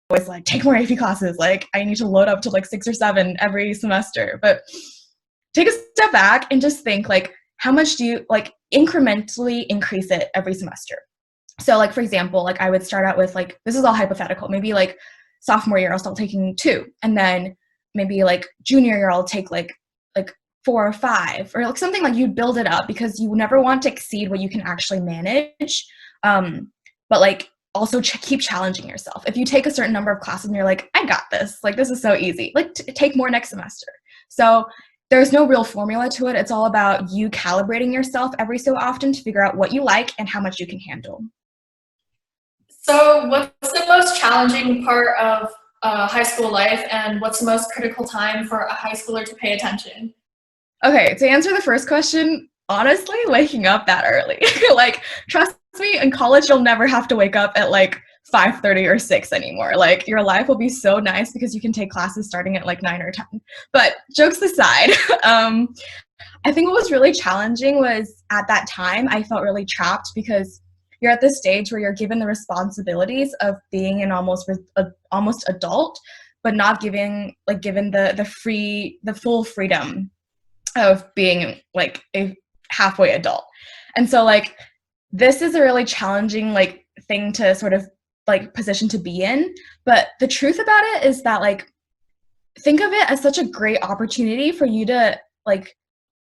always like, take more AP classes. Like, I need to load up to like 6 or 7 every semester. But take a step back and just think, like, how much do you like incrementally increase it every semester? So like, for example, like I would start out with like, this is all hypothetical, maybe like sophomore year I'll start taking 2, and then maybe like junior year I'll take like 4 or 5, or like something. Like, you build it up because you never want to exceed what you can actually manage. But like, also keep challenging yourself. If you take a certain number of classes and you're like, I got this, like this is so easy, like take more next semester. So there's no real formula to it. It's all about you calibrating yourself every so often to figure out what you like and how much you can handle. So what's the most challenging part of high school life, and what's the most critical time for a high schooler to pay attention? Okay, to answer the first question, honestly, waking up that early. Like, trust me, in college, you'll never have to wake up at like 5:30 or 6 anymore. Like, your life will be so nice because you can take classes starting at like 9 or 10. But jokes aside, I think what was really challenging was at that time, I felt really trapped because you're at this stage where you're given the responsibilities of being an almost adult, but not given the full freedom of being like a halfway adult. And so like, this is a really challenging like thing to sort of like position to be in. But the truth about it is that like, think of it as such a great opportunity for you to like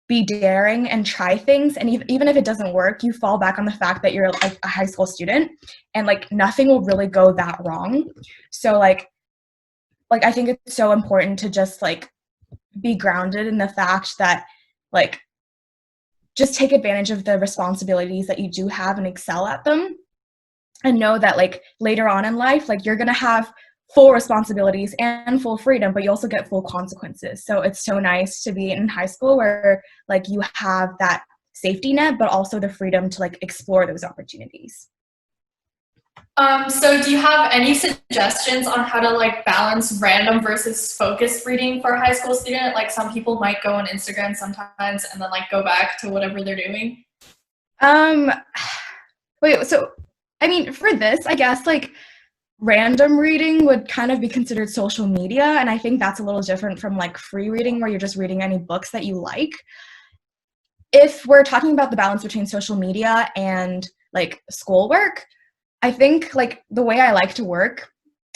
be daring and try things. And even if it doesn't work, you fall back on the fact that you're like a high school student, and like nothing will really go that wrong. So like I think it's so important to just like be grounded in the fact that like, just take advantage of the responsibilities that you do have and excel at them, and know that like later on in life, like you're gonna have full responsibilities and full freedom, but you also get full consequences. So it's so nice to be in high school where like you have that safety net, but also the freedom to like explore those opportunities. So do you have any suggestions on how to like balance random versus focused reading for a high school student? Like, some people might go on Instagram sometimes and then like go back to whatever they're doing. Um, Wait, so I mean, for this, I guess like random reading would kind of be considered social media, and I think that's a little different from like free reading where you're just reading any books that you like. If we're talking about the balance between social media and like schoolwork, I think like the way I like to work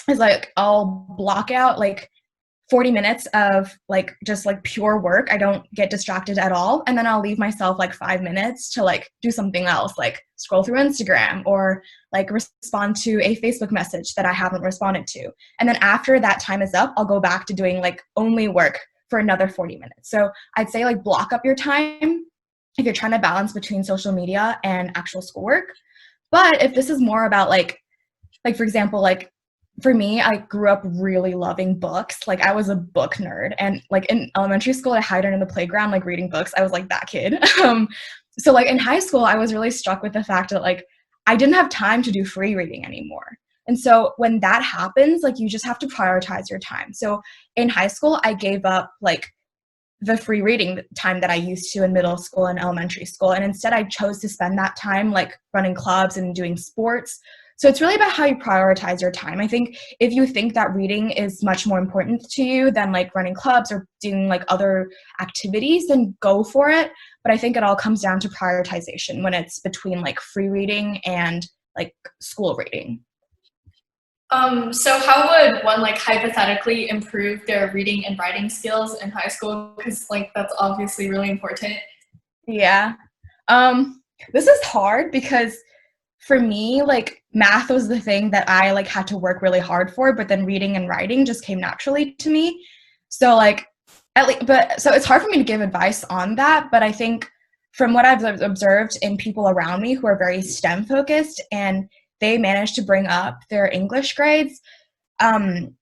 is like I'll block out like 40 minutes of like just like pure work. I don't get distracted at all. And then I'll leave myself like 5 minutes to like do something else, like scroll through Instagram or like respond to a Facebook message that I haven't responded to. And then after that time is up, I'll go back to doing like only work for another 40 minutes. So I'd say like block up your time if you're trying to balance between social media and actual schoolwork. But if this is more about like for example, like for me, I grew up really loving books. Like I was a book nerd, and like in elementary school, I hid in the playground, like reading books. I was like that kid. So like in high school, I was really struck with the fact that like I didn't have time to do free reading anymore. And so when that happens, like you just have to prioritize your time. So in high school, I gave up like the free reading time that I used to in middle school and elementary school. And instead I chose to spend that time like running clubs and doing sports. So it's really about how you prioritize your time. I think if you think that reading is much more important to you than like running clubs or doing like other activities, then go for it. But I think it all comes down to prioritization when it's between like free reading and like school reading. So how would one like hypothetically improve their reading and writing skills in high school? Because like that's obviously really important. Yeah. This is hard because for me, like math was the thing that I like had to work really hard for, but then reading and writing just came naturally to me. So like at least, but so it's hard for me to give advice on that, but I think from what I've observed in people around me who are very STEM focused and they manage to bring up their English grades, and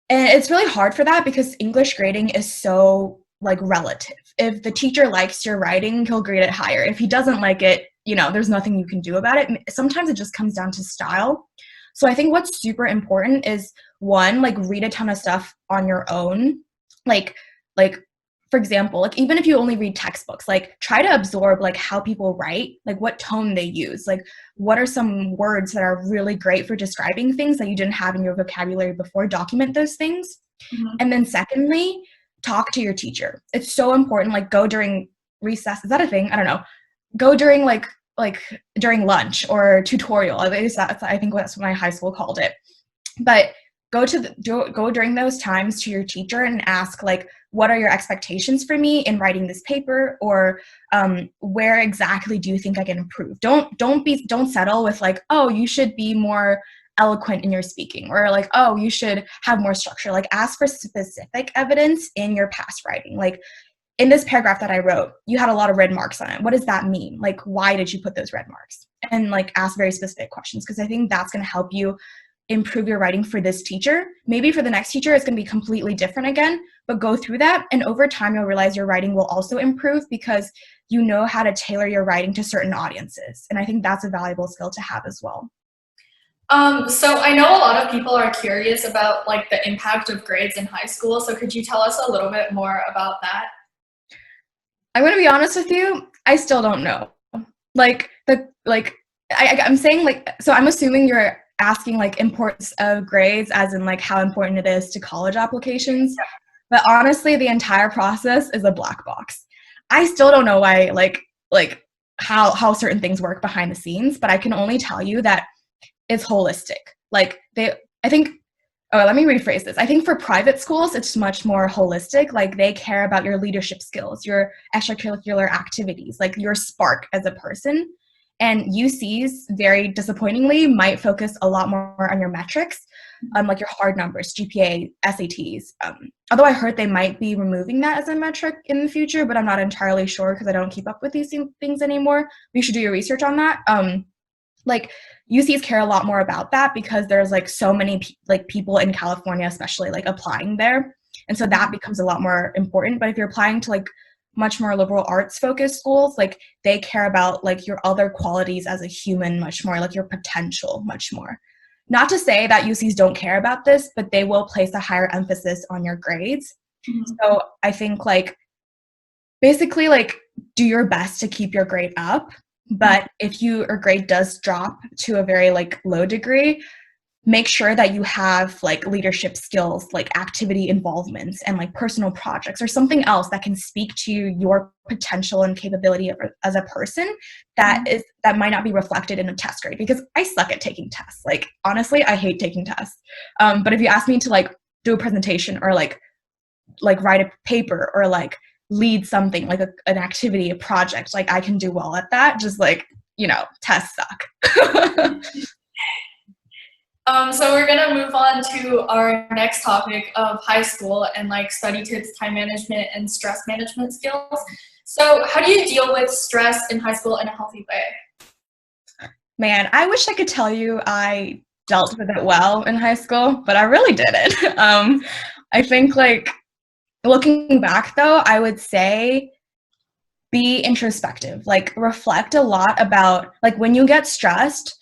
it's really hard for that because English grading is so like relative. If the teacher likes your writing, he'll grade it higher. If he doesn't like it, you know, there's nothing you can do about it. Sometimes it just comes down to style. So I think what's super important is one, like read a ton of stuff on your own, like for example, like even if you only read textbooks, like try to absorb like how people write, like what tone they use, like what are some words that are really great for describing things that you didn't have in your vocabulary before. Document those things. Mhm. And then secondly, talk to your teacher. It's so important. Like go during recess. Is that a thing? I don't know. Go during like during lunch or tutorial. At least that's, I think that's what my high school called it. But go during those times to your teacher and ask like, what are your expectations for me in writing this paper, or where exactly do you think I can improve? Don't settle with like, oh, you should be more eloquent in your speaking, or like, oh, you should have more structure. Like ask for specific evidence in your past writing. Like in this paragraph that I wrote, you had a lot of red marks on it. What does that mean? Like, why did you put those red marks? And like ask very specific questions, because I think that's going to help you improve your writing for this teacher. Maybe for the next teacher, it's going to be completely different again, but go through that. And over time, you'll realize your writing will also improve because you know how to tailor your writing to certain audiences. And I think that's a valuable skill to have as well. So I know a lot of people are curious about like the impact of grades in high school. So could you tell us a little bit more about that? I'm going to be honest with you. I still don't know. I'm saying like, so I'm assuming you're asking like importance of grades as in like how important it is to college applications. Yeah. But honestly, the entire process is a black box. I still don't know why like how certain things work behind the scenes, but I can only tell you that it's holistic. Like I think, oh, let me rephrase this. I think for private schools, it's much more holistic. Like they care about your leadership skills, your extracurricular activities, like your spark as a person. And UCs, very disappointingly, might focus a lot more on your metrics, like your hard numbers, GPA, SATs. Although I heard they might be removing that as a metric in the future, but I'm not entirely sure because I don't keep up with these things anymore. You should do your research on that. Like UCs care a lot more about that because there's like so many people in California, especially like applying there. And so that becomes a lot more important. But if you're applying to like much more liberal arts focused schools, like they care about like your other qualities as a human much more, like your potential much more. Not to say that UCs don't care about this, but they will place a higher emphasis on your grades. Mm-hmm. So I think like basically like do your best to keep your grade up, but if your grade does drop to a very like low degree, make sure that you have like leadership skills, like activity involvements and like personal projects or something else that can speak to your potential and capability as a person that might not be reflected in a test grade, because I suck at taking tests. Like honestly, I hate taking tests. But if you ask me to like do a presentation or like write a paper or like lead something like an activity, a project, like I can do well at that. Just like, tests suck. So we're gonna move on to our next topic of high school and like study tips, time management, and stress management skills. So how do you deal with stress in high school in a healthy way? Man, I wish I could tell you I dealt with it well in high school, but I really didn't. I think like looking back though, I would say be introspective, like reflect a lot about like when you get stressed,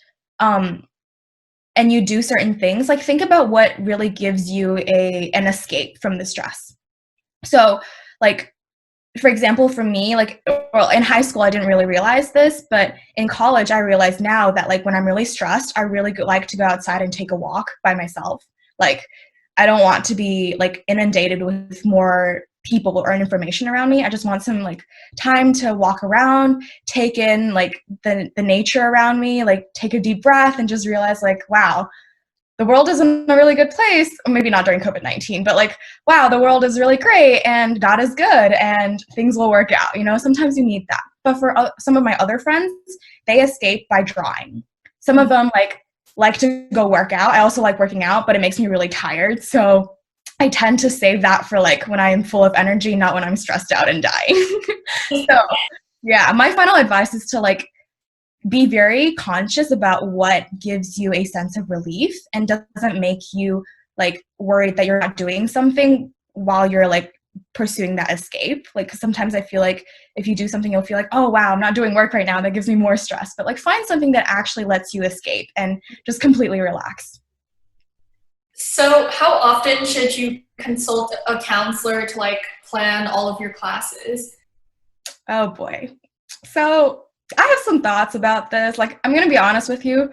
and you do certain things, like think about what really gives you an escape from the stress. So like, for example, for me, like, well, in high school, I didn't really realize this, but in college, I realize now that like when I'm really stressed, I really like to go outside and take a walk by myself. Like, I don't want to be like inundated with more people or information around me. I just want some like time to walk around, take in like the nature around me, like take a deep breath and just realize like, wow, the world is in a really good place. Or maybe not during COVID-19, but like, wow, the world is really great and God is good and things will work out. Sometimes you need that. But for some of my other friends, they escape by drawing. Some of them like to go work out. I also like working out, but it makes me really tired. So I tend to save that for like when I am full of energy, not when I'm stressed out and dying. So yeah, my final advice is to like be very conscious about what gives you a sense of relief and doesn't make you like worried that you're not doing something while you're like pursuing that escape. Like sometimes I feel like if you do something, you'll feel like, oh wow, I'm not doing work right now. That gives me more stress. But like find something that actually lets you escape and just completely relax. So how often should you consult a counselor to like plan all of your classes? Oh boy. So I have some thoughts about this. Like, I'm going to be honest with you.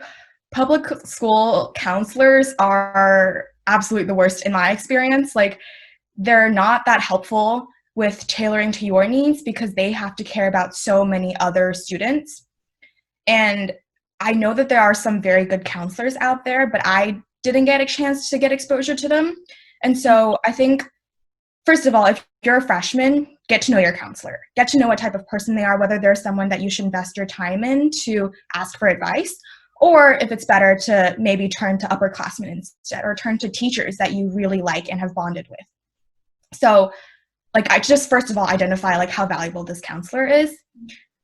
Public school counselors are absolutely the worst in my experience. Like, they're not that helpful with tailoring to your needs because they have to care about so many other students. And I know that there are some very good counselors out there, but I didn't get a chance to get exposure to them. And so I think, first of all, if you're a freshman, get to know your counselor. Get to know what type of person they are, whether they're someone that you should invest your time in to ask for advice, or if it's better to maybe turn to upperclassmen instead, or turn to teachers that you really like and have bonded with. So, like, I just first of all identify like how valuable this counselor is.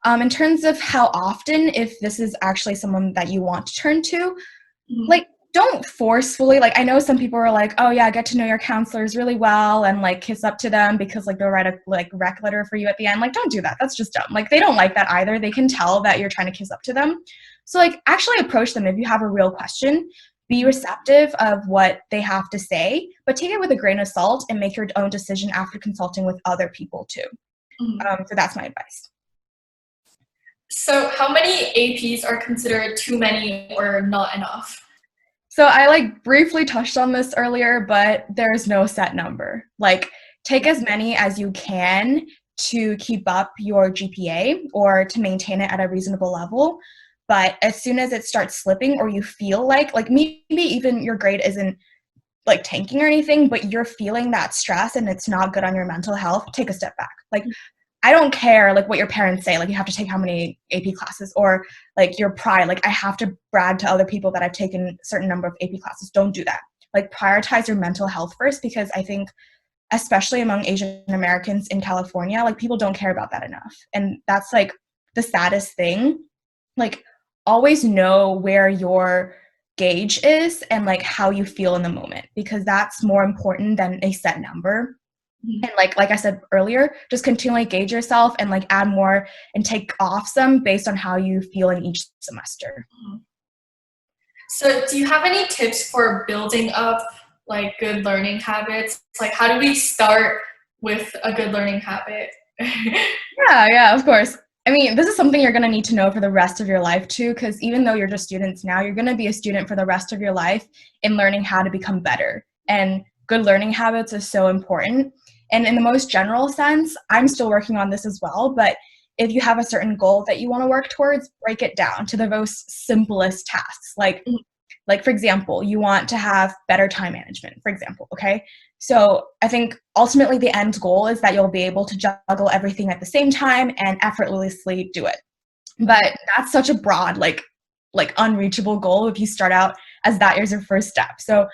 In terms of how often, if this is actually someone that you want to turn to, like, don't forcefully, like, I know some people are like, oh yeah, get to know your counselors really well and like kiss up to them because like they'll write a like rec letter for you at the end. Like, don't do that. That's just dumb. Like, they don't like that either. They can tell that you're trying to kiss up to them. So like, actually approach them if you have a real question. Be receptive of what they have to say, but take it with a grain of salt and make your own decision after consulting with other people too. So that's my advice. So how many APs are considered too many or not enough? So I like briefly touched on this earlier, but there's no set number. Like, take as many as you can to keep up your GPA or to maintain it at a reasonable level. But as soon as it starts slipping or you feel like maybe even your grade isn't like tanking or anything, but you're feeling that stress and it's not good on your mental health, take a step back. Like, I don't care like what your parents say, like you have to take how many AP classes, or like your pride, like I have to brag to other people that I've taken a certain number of AP classes. Don't do that. Like, prioritize your mental health first, because I think especially among Asian Americans in California, like people don't care about that enough. And that's like the saddest thing. Like, always know where your gauge is and like how you feel in the moment, because that's more important than a set number. And like I said earlier, just continually gauge yourself and like add more and take off some based on how you feel in each semester. So do you have any tips for building up like good learning habits? Like, how do we start with a good learning habit? Yeah, of course. I mean, this is something you're going to need to know for the rest of your life too, because even though you're just students now, you're going to be a student for the rest of your life in learning how to become better. And good learning habits is so important. And in the most general sense, I'm still working on this as well, but if you have a certain goal that you want to work towards, break it down to the most simplest tasks. Like for example, you want to have better time management, for example, okay? So I think ultimately the end goal is that you'll be able to juggle everything at the same time and effortlessly do it. But that's such a broad, like unreachable goal if you start out as that is your first step. So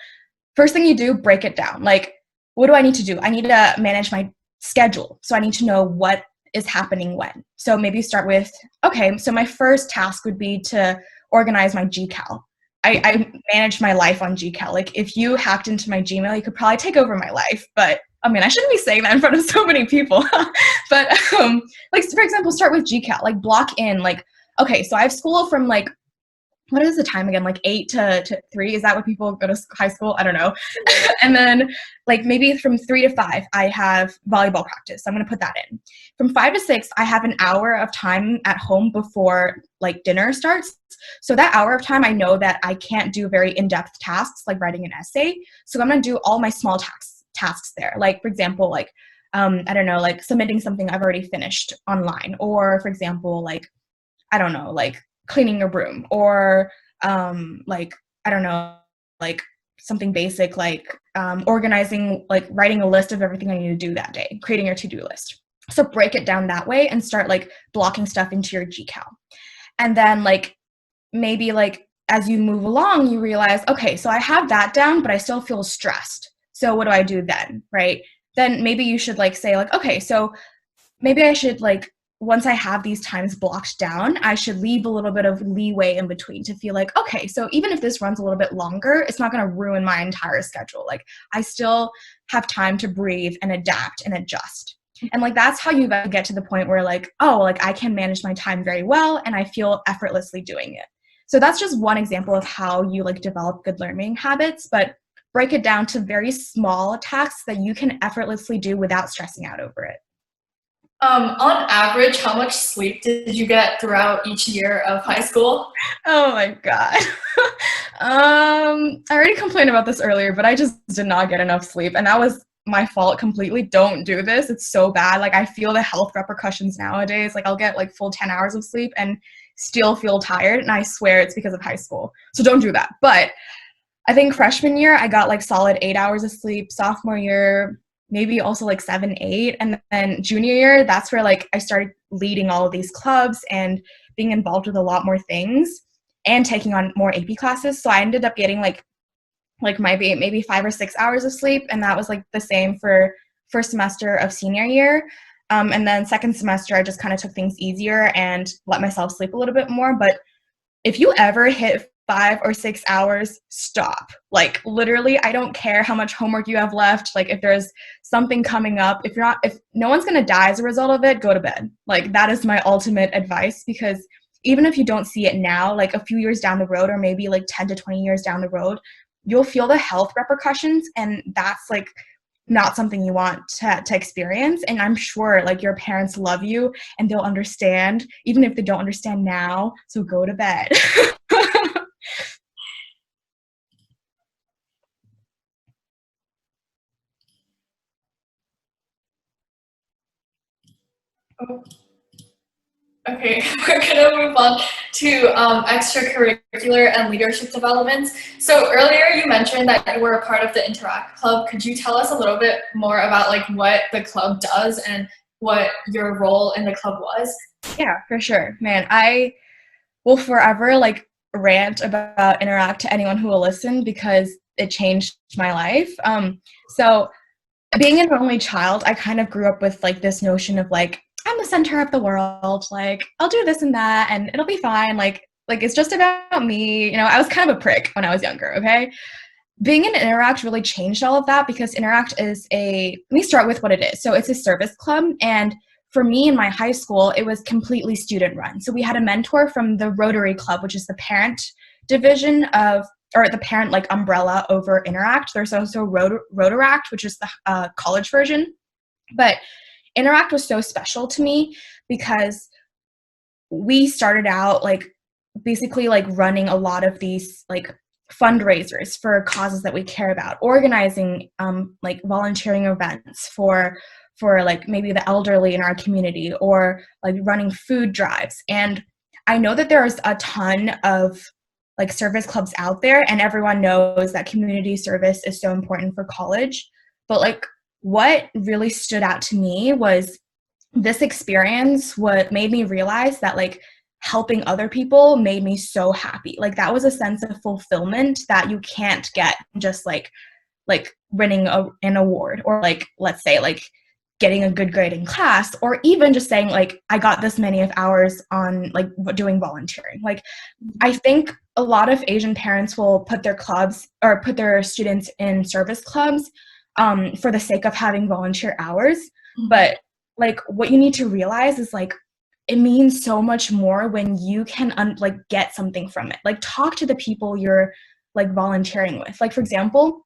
first thing you do, break it down. Like, what do I need to do? I need to manage my schedule. So I need to know what is happening when. So maybe start with, okay, so my first task would be to organize my GCal. I manage my life on GCal. Like, if you hacked into my Gmail, you could probably take over my life. But I mean, I shouldn't be saying that in front of so many people. But like, for example, start with GCal. Like, block in, like, okay, so I have school from like, what is the time again? Like 8 to 3? Is that what people go to high school? I don't know. And then like maybe from 3 to 5, I have volleyball practice. So I'm going to put that in. From 5 to 6, I have an hour of time at home before like dinner starts. So that hour of time, I know that I can't do very in-depth tasks like writing an essay. So I'm going to do all my small tasks there. Like, for example, like, I don't know, like submitting something I've already finished online. Or for example, like, I don't know, like cleaning your room, or like, I don't know, like something basic like organizing, like writing a list of everything I need to do that day, creating your to-do list. So break it down that way and start like blocking stuff into your GCal. And then like maybe like as you move along, you realize, okay, so I have that down, but I still feel stressed. So what do I do then, right? Then maybe you should like say like, okay, so maybe I should like, once I have these times blocked down, I should leave a little bit of leeway in between to feel like, okay, so even if this runs a little bit longer, it's not going to ruin my entire schedule. Like, I still have time to breathe and adapt and adjust. And like, that's how you get to the point where like, oh, like I can manage my time very well and I feel effortlessly doing it. So that's just one example of how you like develop good learning habits. But break it down to very small tasks that you can effortlessly do without stressing out over it. On average, how much sleep did you get throughout each year of high school? Oh my God. I already complained about this earlier, but I just did not get enough sleep. And that was my fault completely. Don't do this. It's so bad. Like, I feel the health repercussions nowadays. Like, I'll get like full 10 hours of sleep and still feel tired. And I swear it's because of high school. So don't do that. But I think freshman year, I got like solid 8 hours of sleep. Sophomore year, maybe also like 7, 8. And then junior year, that's where like I started leading all of these clubs and being involved with a lot more things and taking on more AP classes. So I ended up getting like maybe 5 or 6 hours of sleep. And that was like the same for first semester of senior year. And then second semester, I just kind of took things easier and let myself sleep a little bit more. But if you ever hit 5 or 6 hours, stop. Like, literally, I don't care how much homework you have left. Like, if there's something coming up, if no one's going to die as a result of it, go to bed. Like, that is my ultimate advice, because even if you don't see it now, like a few years down the road, or maybe like 10 to 20 years down the road, you'll feel the health repercussions, and that's like not something you want to experience. And I'm sure like your parents love you and they'll understand, even if they don't understand now. So go to bed. Oh, okay, we're gonna move on to extracurricular and leadership developments. So earlier you mentioned that you were a part of the Interact Club. Could you tell us a little bit more about like what the club does and what your role in the club was? Yeah, for sure. Man, I will forever like rant about Interact to anyone who will listen, because it changed my life. So being an only child, I kind of grew up with like this notion of like, I'm the center of the world. Like, I'll do this and that and it'll be fine. Like it's just about me. You know, I was kind of a prick when I was younger, okay? Being in Interact really changed all of that, because Interact is let me start with what it is. So it's a service club, and for me in my high school, it was completely student run. So we had a mentor from the Rotary Club, which is the parent division of, or the parent like umbrella over Interact. There's also Rotaract, which is the college version. But Interact was so special to me because we started out like basically like running a lot of these like fundraisers for causes that we care about, organizing like volunteering events for like maybe the elderly in our community, or like running food drives. And I know that there's a ton of like service clubs out there, and everyone knows that community service is so important for college. But like what really stood out to me was this experience, what made me realize that like helping other people made me so happy. Like that was a sense of fulfillment that you can't get just like winning an award, or like, let's say like getting a good grade in class, or even just saying like I got this many of hours on like doing volunteering. Like I think a lot of Asian parents will put their clubs or put their students in service clubs for the sake of having volunteer hours. But like what you need to realize is like it means so much more when you can like get something from it. Like talk to the people you're like volunteering with. Like for example,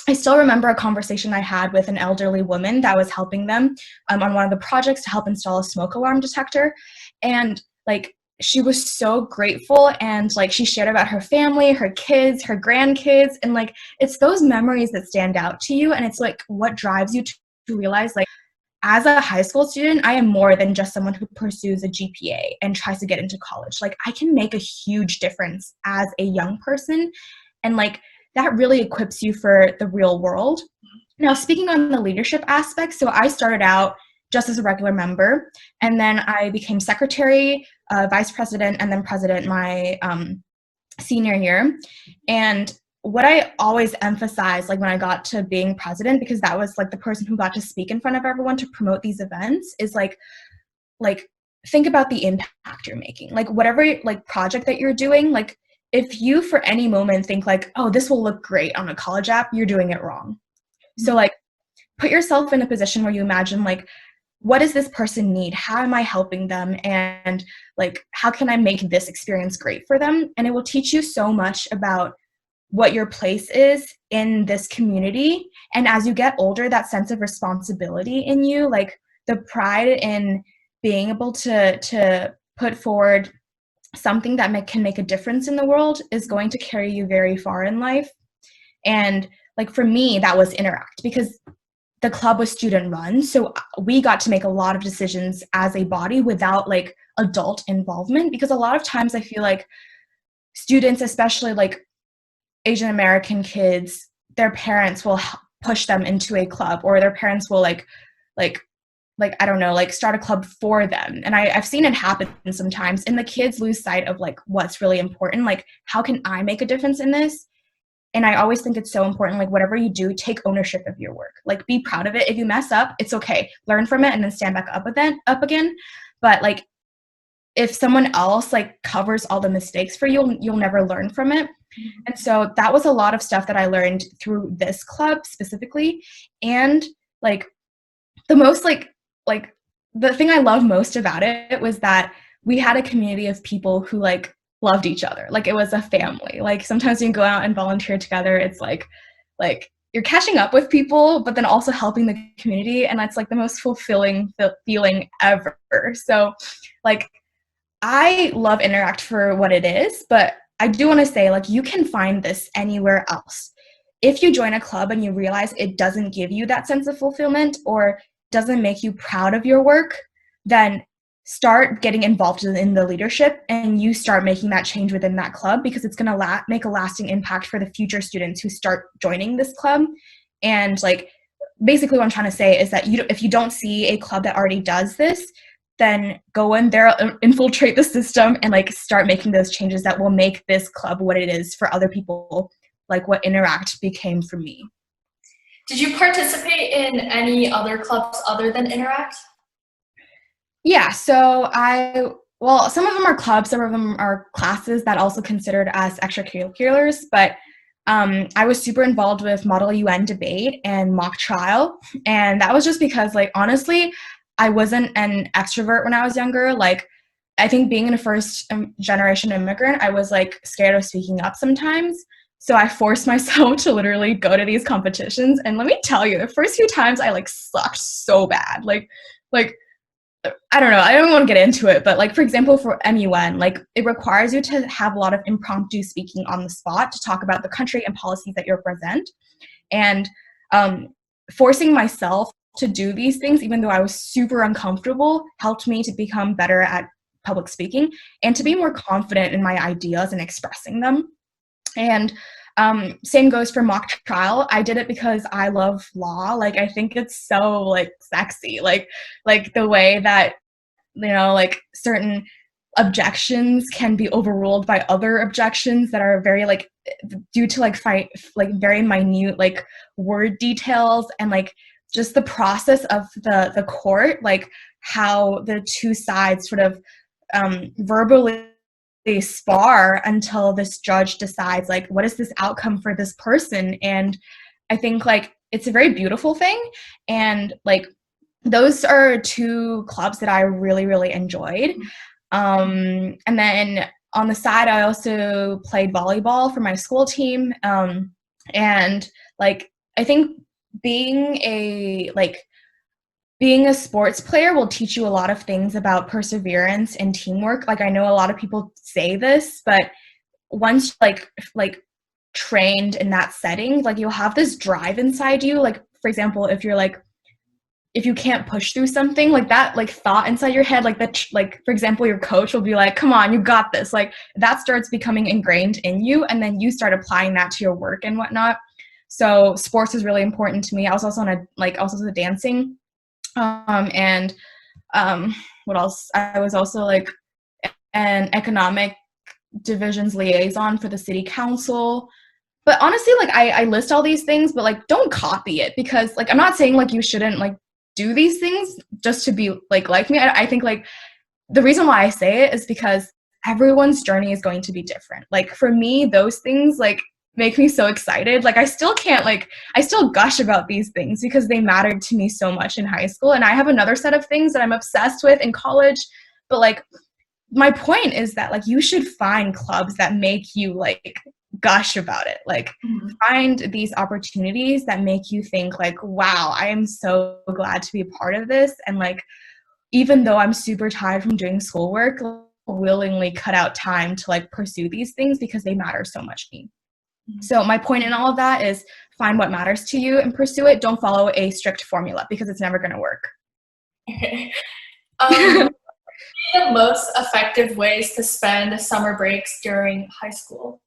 I still remember a conversation I had with an elderly woman that was helping them on one of the projects to help install a smoke alarm detector. And like she was so grateful, and like she shared about her family, her kids, her grandkids, and like it's those memories that stand out to you, and it's like what drives you to realize like as a high school student, I am more than just someone who pursues a GPA and tries to get into college. Like I can make a huge difference as a young person, and like that really equips you for the real world. Now, speaking on the leadership aspect, so I started out just as a regular member, and then I became secretary, vice president, and then president my senior year. And what I always emphasized, like when I got to being president, because that was like the person who got to speak in front of everyone to promote these events, is like think about the impact you're making. Like whatever like project that you're doing, like if you for any moment think like, oh, this will look great on a college app, you're doing it wrong. So like put yourself in a position where you imagine like, what does this person need? How am I helping them? And like, how can I make this experience great for them? And it will teach you so much about what your place is in this community. And as you get older, that sense of responsibility in you, like the pride in being able to put forward something that can make a difference in the world is going to carry you very far in life. And like for me, that was Interact, because the club was student run, so we got to make a lot of decisions as a body without like adult involvement, because a lot of times I feel like students, especially like Asian American kids, their parents will push them into a club, or their parents will like I don't know, like start a club for them. And I've seen it happen sometimes, and the kids lose sight of like what's really important, like how can I make a difference in this? And I always think it's so important, like whatever you do, take ownership of your work, like be proud of it. If you mess up, it's okay, learn from it and then stand back up again. But like if someone else like covers all the mistakes for you, you'll never learn from it. And so that was a lot of stuff that I learned through this club specifically. And like the most like the thing I love most about it was that we had a community of people who like loved each other. Like it was a family. Like sometimes you can go out and volunteer together. It's like you're catching up with people, but then also helping the community. And that's like the most fulfilling feeling ever. So like I love Interact for what it is, but I do want to say like you can find this anywhere else. If you join a club and you realize it doesn't give you that sense of fulfillment or doesn't make you proud of your work, then start getting involved in the leadership and you start making that change within that club, because it's going to make a lasting impact for the future students who start joining this club. And like basically what I'm trying to say is that if you don't see a club that already does this, then go in there, infiltrate the system, and like start making those changes that will make this club what it is for other people, like what Interact became for me. Did you participate in any other clubs other than Interact? Yeah, so some of them are clubs, some of them are classes that also considered as extracurriculars, but I was super involved with Model UN debate and mock trial, and that was just because, like, honestly, I wasn't an extrovert when I was younger. Like, I think being a first generation immigrant, I was like scared of speaking up sometimes. So I forced myself to literally go to these competitions. And let me tell you, the first few times I like sucked so bad. Like I don't know, I don't want to get into it, but like for example, for MUN, like it requires you to have a lot of impromptu speaking on the spot to talk about the country and policies that you represent. And forcing myself to do these things, even though I was super uncomfortable, helped me to become better at public speaking and to be more confident in my ideas and expressing them. And same goes for mock trial. I did it because I love law. Like, I think it's so like sexy, like the way that, you know, like certain objections can be overruled by other objections that are very like due to like very minute like word details, and like just the process of the court, like how the two sides sort of verbally spar until this judge decides like what is this outcome for this person. And I think like it's a very beautiful thing, and like those are two clubs that I really enjoyed. And then on the side I also played volleyball for my school team, and like I think being a sports player will teach you a lot of things about perseverance and teamwork. Like I know a lot of people say this, but once like trained in that setting, like you'll have this drive inside you. Like for example, if you can't push through something, like that like thought inside your head, like that, like for example, your coach will be like, come on, you got this. Like that starts becoming ingrained in you, and then you start applying that to your work and whatnot. So sports is really important to me. I was also on dancing. And what else? I was also like an economic divisions liaison for the city council. But honestly, like I list all these things, but like don't copy it, because like I'm not saying like you shouldn't like do these things just to be like me. I think like the reason why I say it is because everyone's journey is going to be different. Like for me, those things like make me so excited. Like I still gush about these things because they mattered to me so much in high school. And I have another set of things that I'm obsessed with in college. But like my point is that like you should find clubs that make you like gush about it. Like, find these opportunities that make you think like, wow, I am so glad to be a part of this. And like, even though I'm super tired from doing schoolwork, willingly cut out time to like pursue these things because they matter so much to me. So my point in all of that is find what matters to you and pursue it. Don't follow a strict formula because it's never going to work. Okay. What are the most effective ways to spend summer breaks during high school?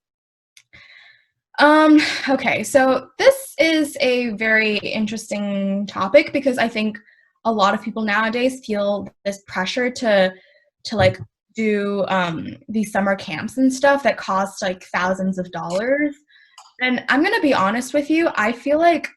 Okay, so this is a very interesting topic because I think a lot of people nowadays feel this pressure to like do these summer camps and stuff that cost like thousands of dollars. And I'm gonna be honest with you, I feel like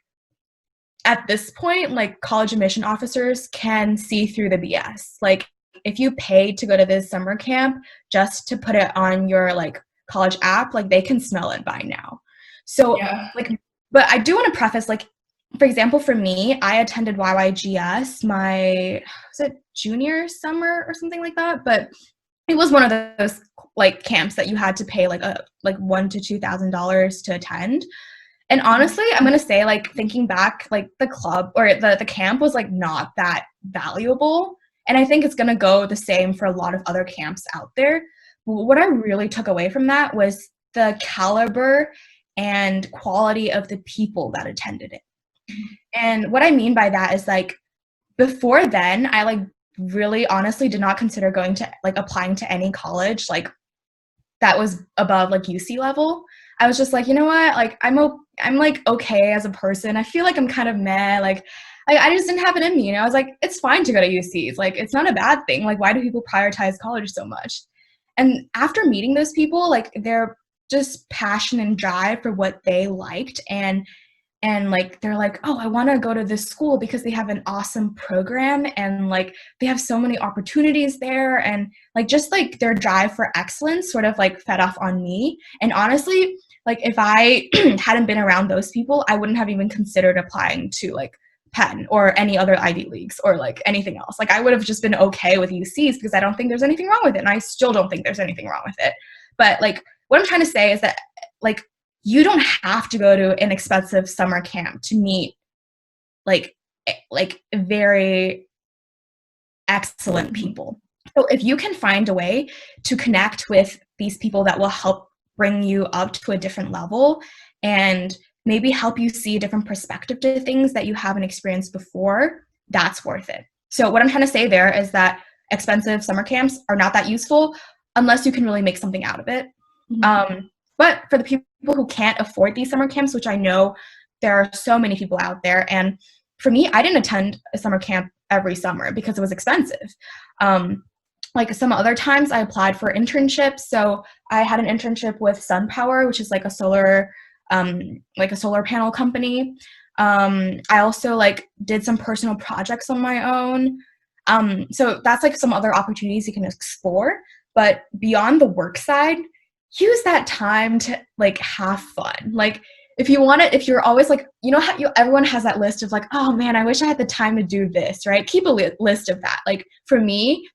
at this point, like college admission officers can see through the BS. Like if you pay to go to this summer camp just to put it on your like college app, like they can smell it by now. So like, but I do want to preface, like, for example, for me, I attended YYGS my, was it junior summer or something like that? But it was one of those like camps that you had to pay like $1,000 to $2,000 to attend. And honestly, I'm gonna say, like, thinking back, like the club or the camp was like not that valuable. And I think it's gonna go the same for a lot of other camps out there. What I really took away from that was the caliber and quality of the people that attended it. And what I mean by that is, like, before then, I like really honestly did not consider going to like applying to any college like that was above like UC level. I was just like, you know what, like I'm like okay as a person. I feel like I'm kind of meh, like I just didn't have it in me, you know. I was like, it's fine to go to UC. It's like, it's not a bad thing. Like, why do people prioritize college so much? And after meeting those people, like their just passion and drive for what they liked, and like they're like, oh, I want to go to this school because they have an awesome program and like they have so many opportunities there, and like just like their drive for excellence sort of like fed off on me. And honestly, like if I hadn't been around those people, I wouldn't have even considered applying to like Penn or any other Ivy Leagues or like anything else. Like I would have just been okay with UCs because I don't think there's anything wrong with it, and I still don't think there's anything wrong with it. But like what I'm trying to say is that like you don't have to go to an expensive summer camp to meet like very excellent people. So if you can find a way to connect with these people that will help bring you up to a different level and maybe help you see a different perspective to things that you haven't experienced before, that's worth it. So what I'm trying to say there is that expensive summer camps are not that useful unless you can really make something out of it. But for the people who can't afford these summer camps, which I know there are so many people out there, and for me, I didn't attend a summer camp every summer because it was expensive. Like some other times I applied for internships. So I had an internship with SunPower, which is like a solar panel company. I also like did some personal projects on my own. So that's like some other opportunities you can explore. But beyond the work side, use that time to like have fun. Like if you want it, if you're always like, you know how everyone has that list of like, oh man, I wish I had the time to do this, right? Keep a list of that. Like for me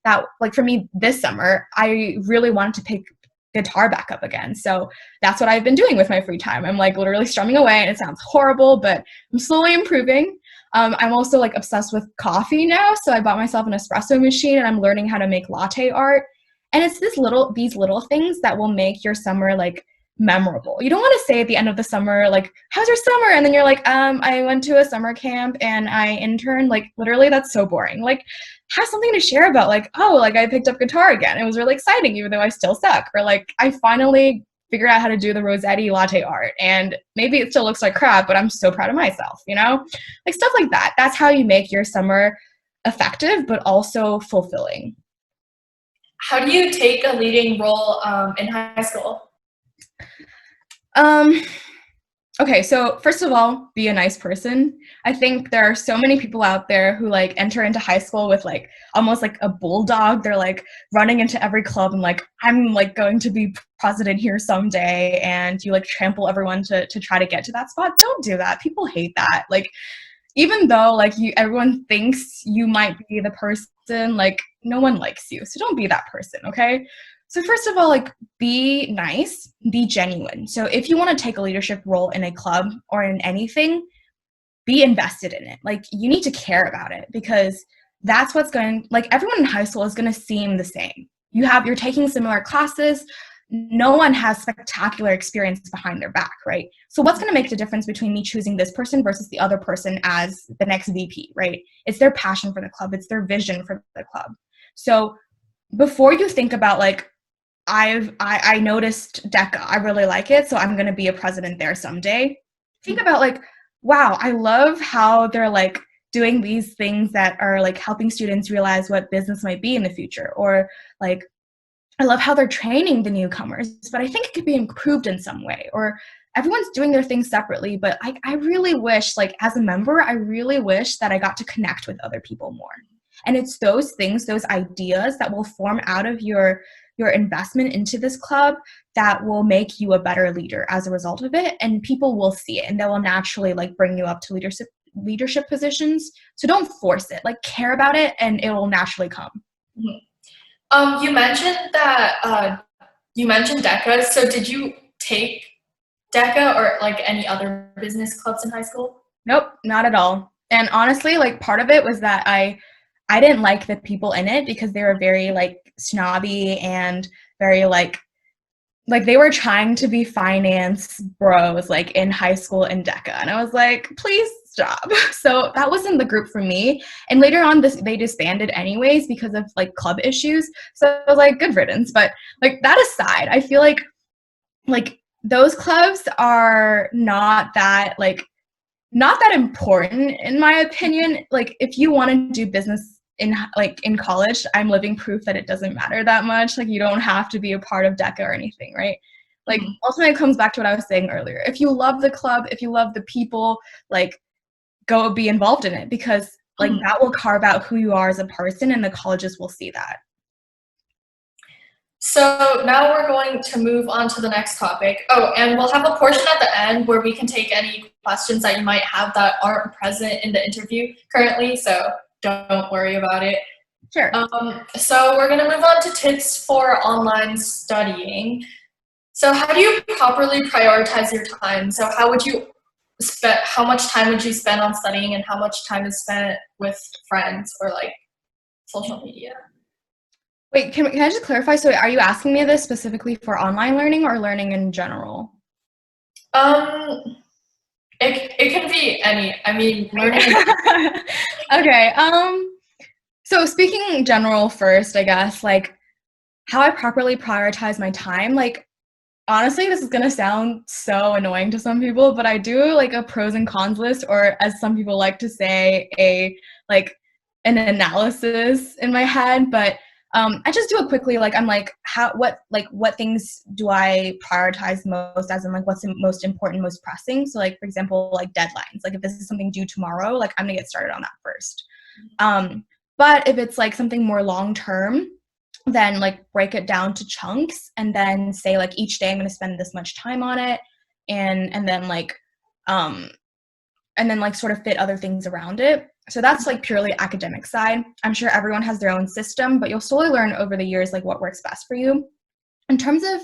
this summer, I really wanted to pick guitar back up again. So that's what I've been doing with my free time. I'm like literally strumming away, and it sounds horrible, but I'm slowly improving. I'm also like obsessed with coffee now. So I bought myself an espresso machine and I'm learning how to make latte art. And it's these little things that will make your summer like memorable. You don't want to say at the end of the summer, like, how's your summer? And then you're like, I went to a summer camp and I interned. Like literally that's so boring. Like have something to share about, like, oh, like I picked up guitar again. It was really exciting, even though I still suck. Or like I finally figured out how to do the Rossetti latte art, and maybe it still looks like crap, but I'm so proud of myself, you know? Like stuff like that. That's how you make your summer effective, but also fulfilling. How do you take a leading role in high school? Okay, so first of all, be a nice person. I think there are so many people out there who like enter into high school with like almost like a bulldog. They're like running into every club and like, I'm like going to be president here someday, and you like trample everyone to try to get to that spot. Don't do that. People hate that. Like even though like everyone thinks you might be the person, like no one likes you. So don't be that person, okay? So first of all, like, be nice, be genuine. So if you want to take a leadership role in a club or in anything, be invested in it. Like, you need to care about it, because that's what's going, like, everyone in high school is going to seem the same. You're taking similar classes. No one has spectacular experience behind their back, right? So what's going to make the difference between me choosing this person versus the other person as the next VP, right? It's their passion for the club. It's their vision for the club. So before you think about, like, I noticed DECA, I really like it, so I'm going to be a president there someday. Think about, like, wow, I love how they're, like, doing these things that are, like, helping students realize what business might be in the future. Or, like, I love how they're training the newcomers, but I think it could be improved in some way. Or everyone's doing their things separately, but I really wish, like, as a member, I really wish that I got to connect with other people more. And it's those things, those ideas that will form out of your investment into this club that will make you a better leader as a result of it. And people will see it, and they will naturally, like, bring you up to leadership positions. So don't force it. Like, care about it, and it will naturally come. You mentioned that you mentioned DECA. So did you take DECA or, like, any other business clubs in high school? Nope, not at all. And honestly, like, part of it was that I didn't like the people in it, because they were very, like, snobby and very, like they were trying to be finance bros, like, in high school in DECA. And I was like, please stop. So that wasn't the group for me. And later on, they disbanded anyways because of, like, club issues. So I was like, good riddance. But, like, that aside, I feel like those clubs are not that important, in my opinion. Like, if you want to do business in college, I'm living proof that it doesn't matter that much. Like, you don't have to be a part of DECA or anything, right? Like, ultimately, it comes back to what I was saying earlier. If you love the club, if you love the people, like, go be involved in it, because, like, that will carve out who you are as a person, and the colleges will see that. So now we're going to move on to the next topic. Oh, and we'll have a portion at the end where we can take any questions that you might have that aren't present in the interview currently, so don't worry about it. Sure. So we're going to move on to tips for online studying. So how do you properly prioritize your time? So how much time would you spend on studying, and how much time is spent with friends or, like, social media? Wait, can I just clarify? So are you asking me this specifically for online learning or learning in general? It can be any. I mean, learning. Okay. So speaking in general first, I guess, like, how I properly prioritize my time. Like, honestly, this is gonna sound so annoying to some people, but I do, like, a pros and cons list, or, as some people like to say, an analysis in my head. But I just do it quickly. Like, I'm like, what things do I prioritize most, as in, like, what's the most important, most pressing? So, like, for example, like, deadlines. Like, if this is something due tomorrow, like, I'm gonna get started on that first. But if it's, like, something more long term, then, like, break it down to chunks, and then say, like, each day I'm gonna spend this much time on it, and then sort of fit other things around it. So that's, like, purely academic side. I'm sure everyone has their own system, but you'll slowly learn over the years, like, what works best for you. In terms of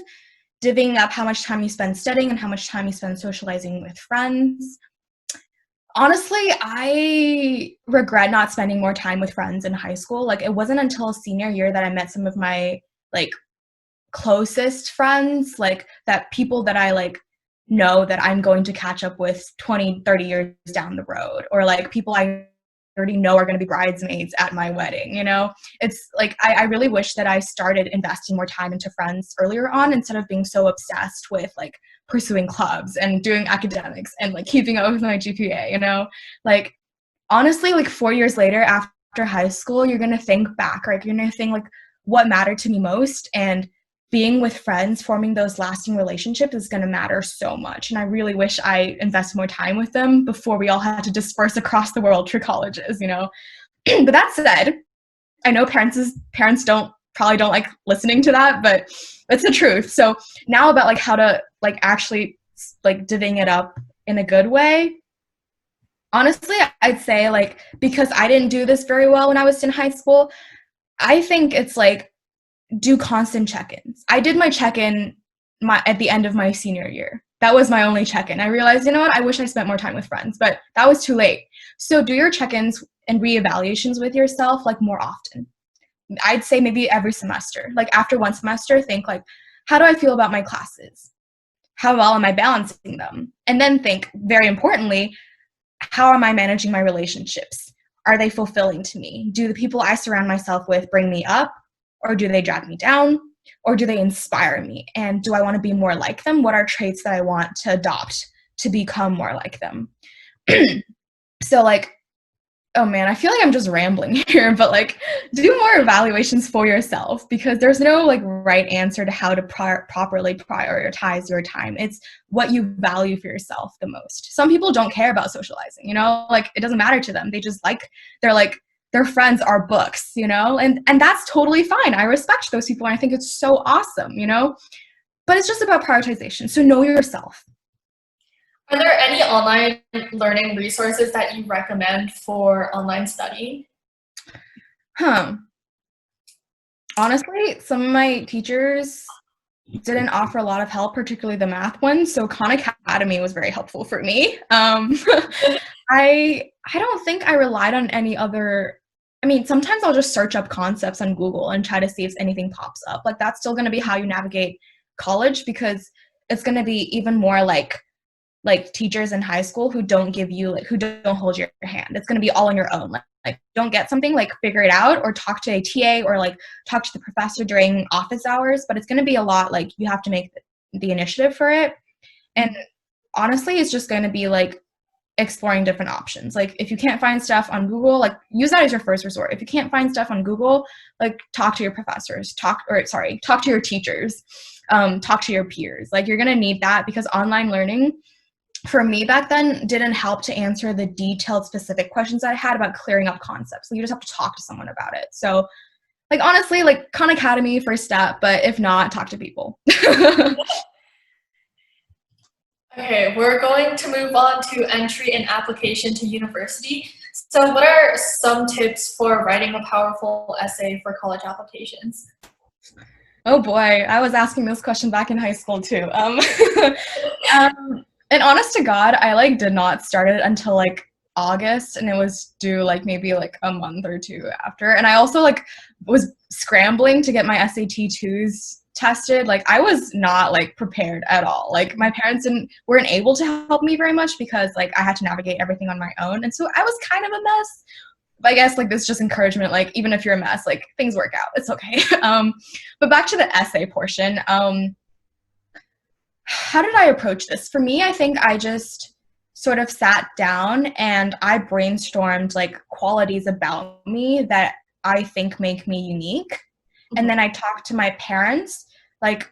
divvying up how much time you spend studying and how much time you spend socializing with friends, honestly, I regret not spending more time with friends in high school. Like, it wasn't until senior year that I met some of my, like, closest friends, like, that people that I, like, know that I'm going to catch up with 20, 30 years down the road, or, like, people I already know are going to be bridesmaids at my wedding, you know? It's like, I really wish that I started investing more time into friends earlier on, instead of being so obsessed with, like, pursuing clubs and doing academics and, like, keeping up with my GPA, you know? Like, honestly, like, 4 years later, after high school, you're going to think back, right? You're going to think, like, what mattered to me most, and being with friends, forming those lasting relationships is going to matter so much. And I really wish I invested more time with them before we all had to disperse across the world for colleges, you know? But that said, I know parents probably don't like listening to that, but it's the truth. So now about, like, how to, like, actually, like, divvying it up in a good way. Honestly, I'd say, like, because I didn't do this very well when I was in high school, I think it's, like, do constant check-ins. I did my check-in at the end of my senior year. That was my only check-in. I realized, you know what, I wish I spent more time with friends, but that was too late. So do your check-ins and reevaluations with yourself like more often. I'd say maybe every semester. Like after one semester, think like, how do I feel about my classes? How well am I balancing them? And then think, very importantly, how am I managing my relationships? Are they fulfilling to me? Do the people I surround myself with bring me up, or do they drag me down, or do they inspire me? And do I want to be more like them? What are traits that I want to adopt to become more like them? So like, oh man, I feel like I'm just rambling here, but like do more evaluations for yourself, because there's no like right answer to how to properly prioritize your time. It's what you value for yourself the most. Some people don't care about socializing, you know, like it doesn't matter to them. They just like, they're like, their friends are books, you know, and that's totally fine. I respect those people and I think it's so awesome, you know, but it's just about prioritization. So know yourself. Are there any online learning resources that you recommend for online study? Honestly, some of my teachers didn't offer a lot of help, particularly the math ones. So Khan Academy was very helpful for me. I don't think I relied on any other. I mean, sometimes I'll just search up concepts on Google and try to see if anything pops up. Like that's still going to be how you navigate college, because it's going to be even more like teachers in high school who don't give you, like, who don't hold your hand. It's going to be all on your own. Like don't get something, like figure it out, or talk to a TA, or like talk to the professor during office hours. But it's going to be a lot, like you have to make the initiative for it. And honestly, it's just going to be like exploring different options. Like if you can't find stuff on Google, like use that as your first resort. If you can't find stuff on Google, like talk to your professors, talk to your teachers, talk to your peers. Like you're going to need that, because online learning for me back then didn't help to answer the detailed specific questions I had about clearing up concepts. So you just have to talk to someone about it. So like honestly, like Khan Academy first step, but if not, talk to people. Okay, we're going to move on to entry and application to university. So what are some tips for writing a powerful essay for college applications? Oh boy, I was asking this question back in high school too. And honest to God, I like did not start it until like August, and it was due like maybe like a month or two after. And I also like was scrambling to get my SAT 2s tested. Like I was not like prepared at all. Like my parents weren't able to help me very much, because like I had to navigate everything on my own. And so I was kind of a mess. But I guess like this is just encouragement, like even if you're a mess, like things work out. It's okay. But back to the essay portion. How did I approach this? For me, I think I just sort of sat down and I brainstormed like qualities about me that I think make me unique. Mm-hmm. And then I talked to my parents, like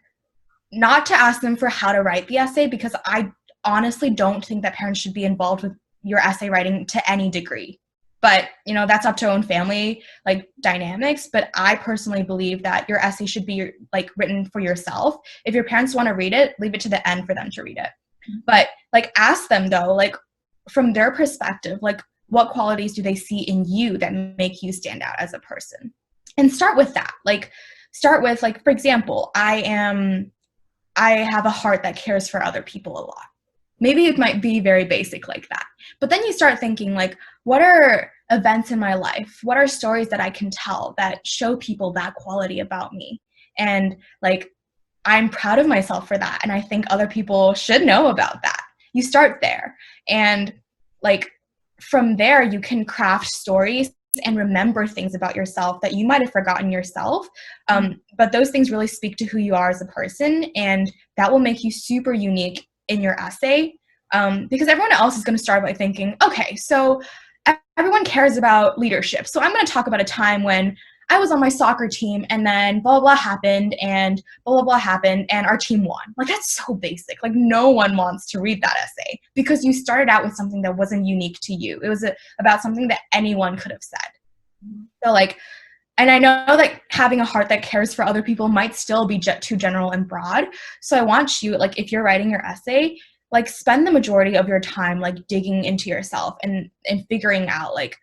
not to ask them for how to write the essay, because I honestly don't think that parents should be involved with your essay writing to any degree. But, you know, that's up to own family, like, dynamics. But I personally believe that your essay should be, like, written for yourself. If your parents want to read it, leave it to the end for them to read it. But, like, ask them, though, like, from their perspective, like, what qualities do they see in you that make you stand out as a person? And start with that. Like, start with, like, for example, I have a heart that cares for other people a lot. Maybe it might be very basic like that. But then you start thinking, like, what are events in my life? What are stories that I can tell that show people that quality about me? And, like, I'm proud of myself for that. And I think other people should know about that. You start there. And, like, from there, you can craft stories and remember things about yourself that you might have forgotten yourself. But those things really speak to who you are as a person. And that will make you super unique in your essay, because everyone else is going to start by thinking, okay, so everyone cares about leadership. So I'm going to talk about a time when I was on my soccer team and then blah, blah, blah happened and blah, blah, blah happened and our team won. Like, that's so basic. Like, no one wants to read that essay because you started out with something that wasn't unique to you. It was about something that anyone could have said. So, like, and I know that having a heart that cares for other people might still be too general and broad. So I want you, like, if you're writing your essay, like, spend the majority of your time, like, digging into yourself and figuring out, like,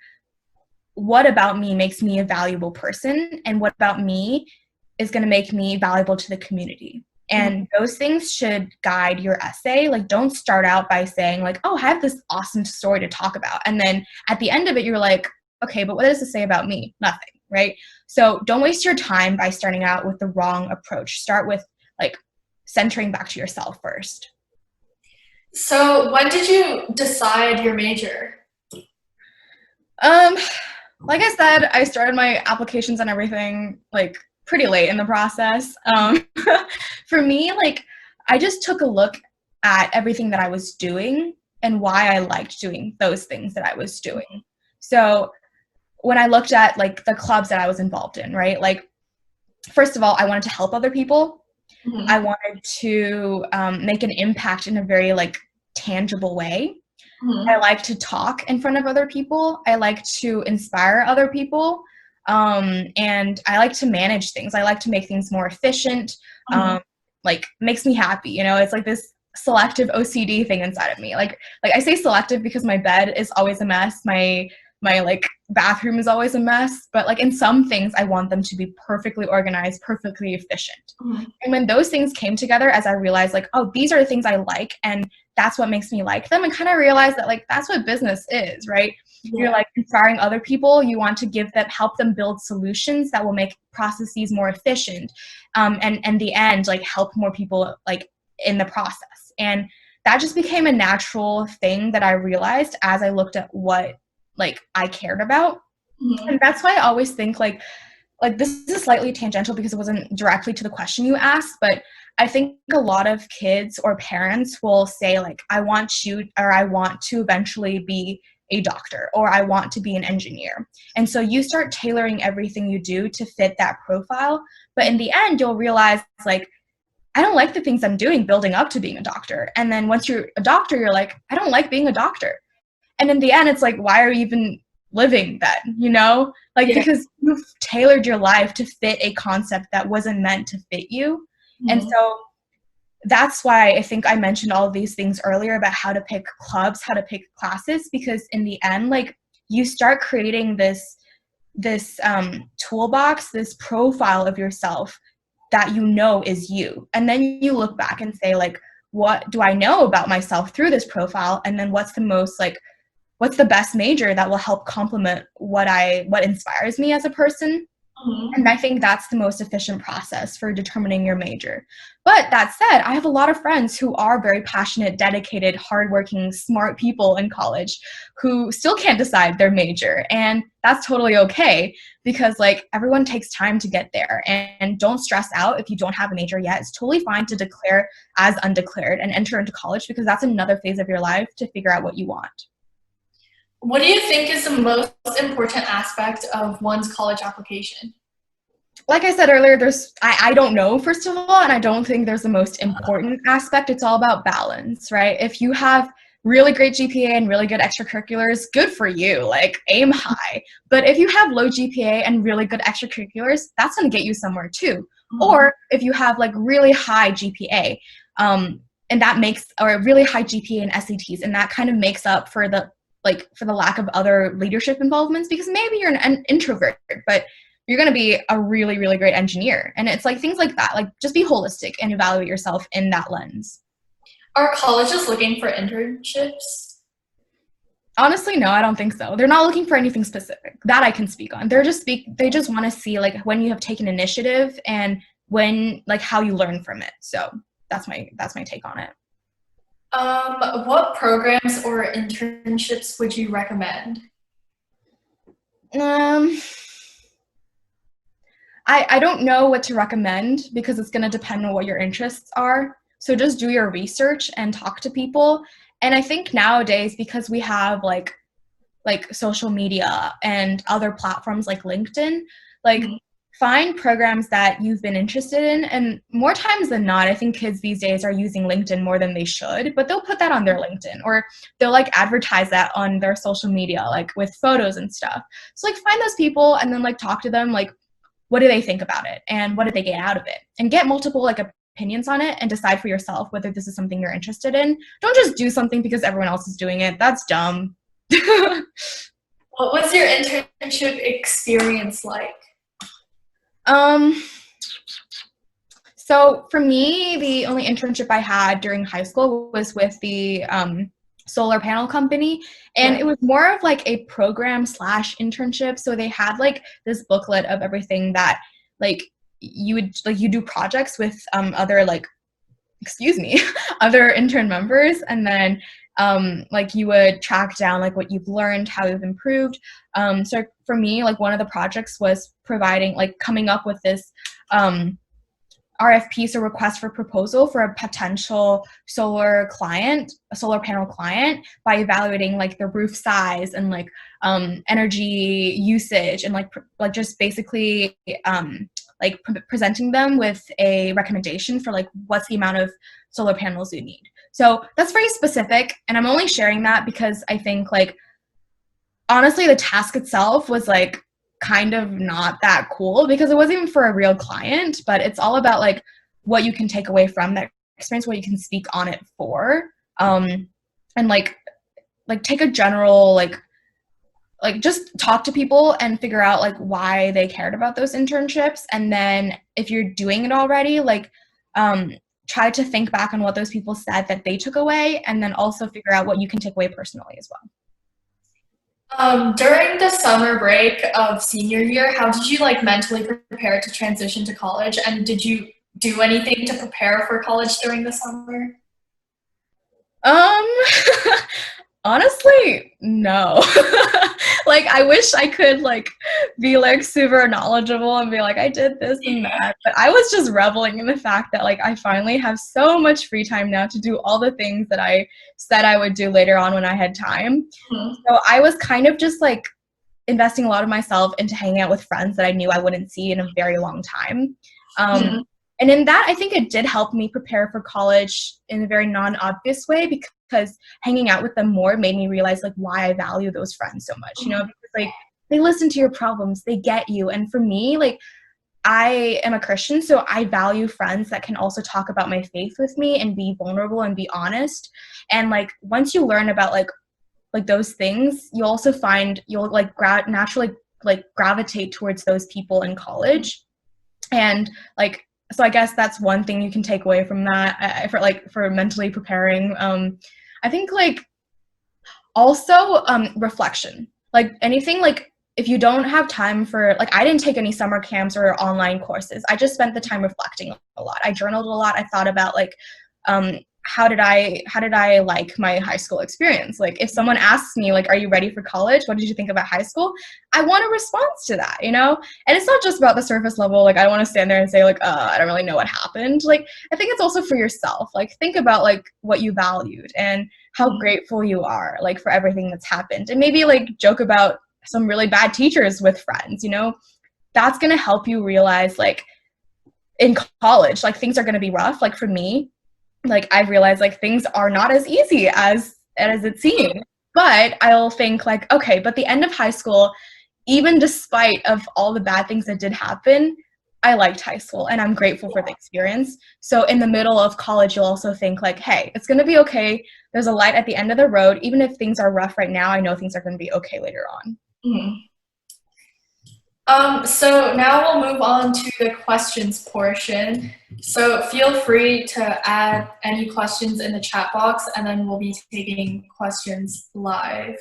what about me makes me a valuable person, and what about me is going to make me valuable to the community? And those things should guide your essay. Like, don't start out by saying like, oh, I have this awesome story to talk about. And then at the end of it, you're like, okay, but what does this say about me? Nothing, right? So don't waste your time by starting out with the wrong approach. Start with like centering back to yourself first. So when did you decide your major? Like I said, I started my applications and everything like pretty late in the process. For me, like, I just took a look at everything that I was doing and why I liked doing those things that I was doing. So when I looked at like the clubs that I was involved in, right? Like, first of all, I wanted to help other people. I wanted to make an impact in a very like tangible way. I like to talk in front of other people. I like to inspire other people. And I like to manage things. I like to make things more efficient. Like, makes me happy. You know, it's like this selective OCD thing inside of me. Like I say selective because my bed is always a mess. My like bathroom is always a mess, but like in some things I want them to be perfectly organized, perfectly efficient. And when those things came together, as I realized like, oh, these are the things I like and that's what makes me like them, and kind of realized that like that's what business is, right? You're like inspiring other people. You want to help them build solutions that will make processes more efficient, and the end, like, help more people like in the process. And that just became a natural thing that I realized as I looked at what like I cared about. And that's why I always think like this is slightly tangential because it wasn't directly to the question you asked, but I think a lot of kids or parents will say like, I want to eventually be a doctor, or I want to be an engineer. And so you start tailoring everything you do to fit that profile. But in the end, you'll realize like, I don't like the things I'm doing building up to being a doctor. And then once you're a doctor, you're like, I don't like being a doctor. And in the end, it's like, why are you even living then, you know? Like, because you've tailored your life to fit a concept that wasn't meant to fit you. And so that's why I think I mentioned all of these things earlier about how to pick clubs, how to pick classes, because in the end, like, you start creating this toolbox, this profile of yourself that you know is you. And then you look back and say, like, what do I know about myself through this profile? And then what's the best major that will help complement what inspires me as a person? And I think that's the most efficient process for determining your major. But that said, I have a lot of friends who are very passionate, dedicated, hardworking, smart people in college who still can't decide their major. And that's totally okay, because like everyone takes time to get there. And don't stress out if you don't have a major yet. It's totally fine to declare as undeclared and enter into college, because that's another phase of your life to figure out what you want. What do you think is the most important aspect of one's college application? Like I said earlier, I don't know, first of all, and I don't think there's the most important aspect. It's all about balance, right? If you have really great GPA and really good extracurriculars, good for you, like aim high. But if you have low GPA and really good extracurriculars, that's going to get you somewhere too. Or if you have like really high GPA, and that makes, or a really high GPA and SATs, and that kind of makes up for the lack of other leadership involvements, because maybe you're an introvert, but you're going to be a really, really great engineer. And it's like things like that. Like, just be holistic and evaluate yourself in that lens. Are colleges looking for internships? Honestly, no, I don't think so. They're not looking for anything specific that I can speak on. They just want to see like when you have taken initiative and when, like, how you learn from it. So that's my take on it. What programs or internships would you recommend? I don't know what to recommend, because it's going to depend on what your interests are. So just do your research and talk to people. And I think nowadays, because we have like social media and other platforms like LinkedIn, like find programs that you've been interested in. And more times than not, I think kids these days are using LinkedIn more than they should, but they'll put that on their LinkedIn, or they'll like advertise that on their social media, like with photos and stuff. So like find those people and then like talk to them, like, what do they think about it and what did they get out of it, and get multiple like opinions on it and decide for yourself whether this is something you're interested in. Don't just do something because everyone else is doing it. That's dumb. What was your internship experience like? So for me, the only internship I had during high school was with the solar panel company, and Yeah. it was more of like a program slash internship. So they had like this booklet of everything that like you would like you do projects with other like excuse me other intern members, and then like you would track down like what you've learned, how you've improved. So for me, like one of the projects was providing like coming up with this RFP, so request for proposal for a potential solar client, a solar panel client, by evaluating like the roof size and like energy usage and like just basically like presenting them with a recommendation for like what's the amount of solar panels you need. So that's very specific, and I'm only sharing that because I think like honestly the task itself was like kind of not that cool because it wasn't even for a real client, but it's all about like what you can take away from that experience, what you can speak on it for, and like take a general like just talk to people and figure out like why they cared about those internships, and then if you're doing it already, like try to think back on what those people said that they took away, and then also figure out what you can take away personally as well. During the summer break of senior year, how did you like mentally prepare to transition to college? And did you do anything to prepare for college during the summer? Um, honestly, no. Like, I wish I could, like, be, like, super knowledgeable and be like, I did this and that. But I was just reveling in the fact that, like, I finally have so much free time now to do all the things that I said I would do later on when I had time. Mhm. So I was kind of just, like, investing a lot of myself into hanging out with friends that I knew I wouldn't see in a very long time. Um, Mhm. and in that, I think it did help me prepare for college in a very non-obvious way, because hanging out with them more made me realize like why I value those friends so much, you know, because like they listen to your problems, they get you. And for me, like I am a Christian, so I value friends that can also talk about my faith with me and be vulnerable and be honest. And like once you learn about like those things, you also find you'll like naturally like gravitate towards those people in college. And like so I guess that's one thing you can take away from that, for mentally preparing. I think like also reflection, like anything, like if you don't have time for, like I didn't take any summer camps or online courses, I just spent the time reflecting a lot. I journaled a lot. I thought about like um how did I like my high school experience. Like if someone asks me like, are you ready for college, what did you think about high school, I want a response to that, you know. And it's not just about the surface level, like I don't want to stand there and say like, I don't really know what happened. Like I think it's also for yourself, like think about like what you valued and how grateful you are like for everything that's happened, and maybe like joke about some really bad teachers with friends, you know. That's going to help you realize like in college like things are going to be rough. Like for me, like I've realized like things are not as easy as it seems. But I'll think like, okay, but the end of high school, even despite of all the bad things that did happen, I liked high school and I'm grateful for the experience. So in the middle of college, you'll also think like, hey, it's gonna be okay. There's a light at the end of the road. Even if things are rough right now, I know things are gonna be okay later on. Mhm. So now we'll move on to the questions portion. So feel free to add any questions in the chat box, and then we'll be taking questions live.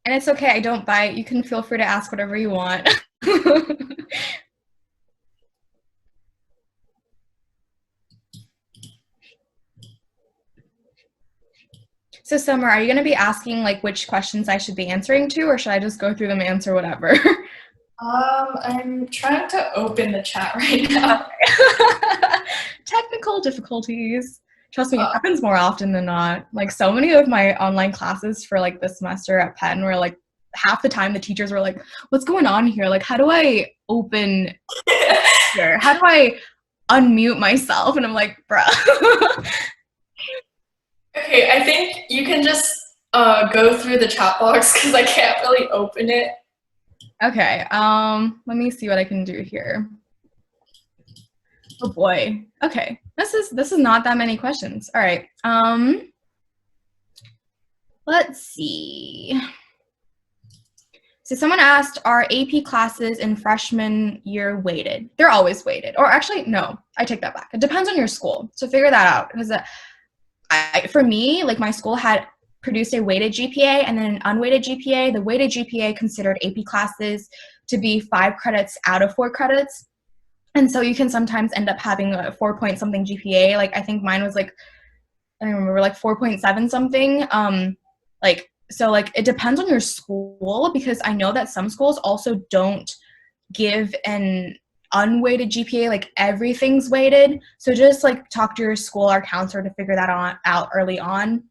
And it's okay, I don't bite. You can feel free to ask whatever you want. So Summer, are you going to be asking like which questions I should be answering to, or should I just go through them and answer whatever? I'm trying to open the chat right now. Technical difficulties. Trust me, it happens more often than not. Like so many of my online classes for like this semester at Penn were like half the time the teachers were like, what's going on here? Like, how do I open here? How do I unmute myself? And I'm like, bruh. Okay, I think you can just go through the chat box because I can't really open it. Okay, let me see what I can do here. Oh boy. Okay. This is not that many questions. All right. Let's see. So someone asked, are AP classes in freshman year weighted? They're always weighted. Or actually, no, I take that back. It depends on your school. So figure that out. Because for me, like my school had produced a weighted GPA and then an unweighted GPA. The weighted GPA considered AP classes to be 5 credits out of 4 credits. And so you can sometimes end up having a 4 point something GPA. Like I think mine was like, I don't remember, like 4.7 something. So like it depends on your school, because I know that some schools also don't give an unweighted GPA, like everything's weighted. So just like talk to your school or counselor to figure that out early on.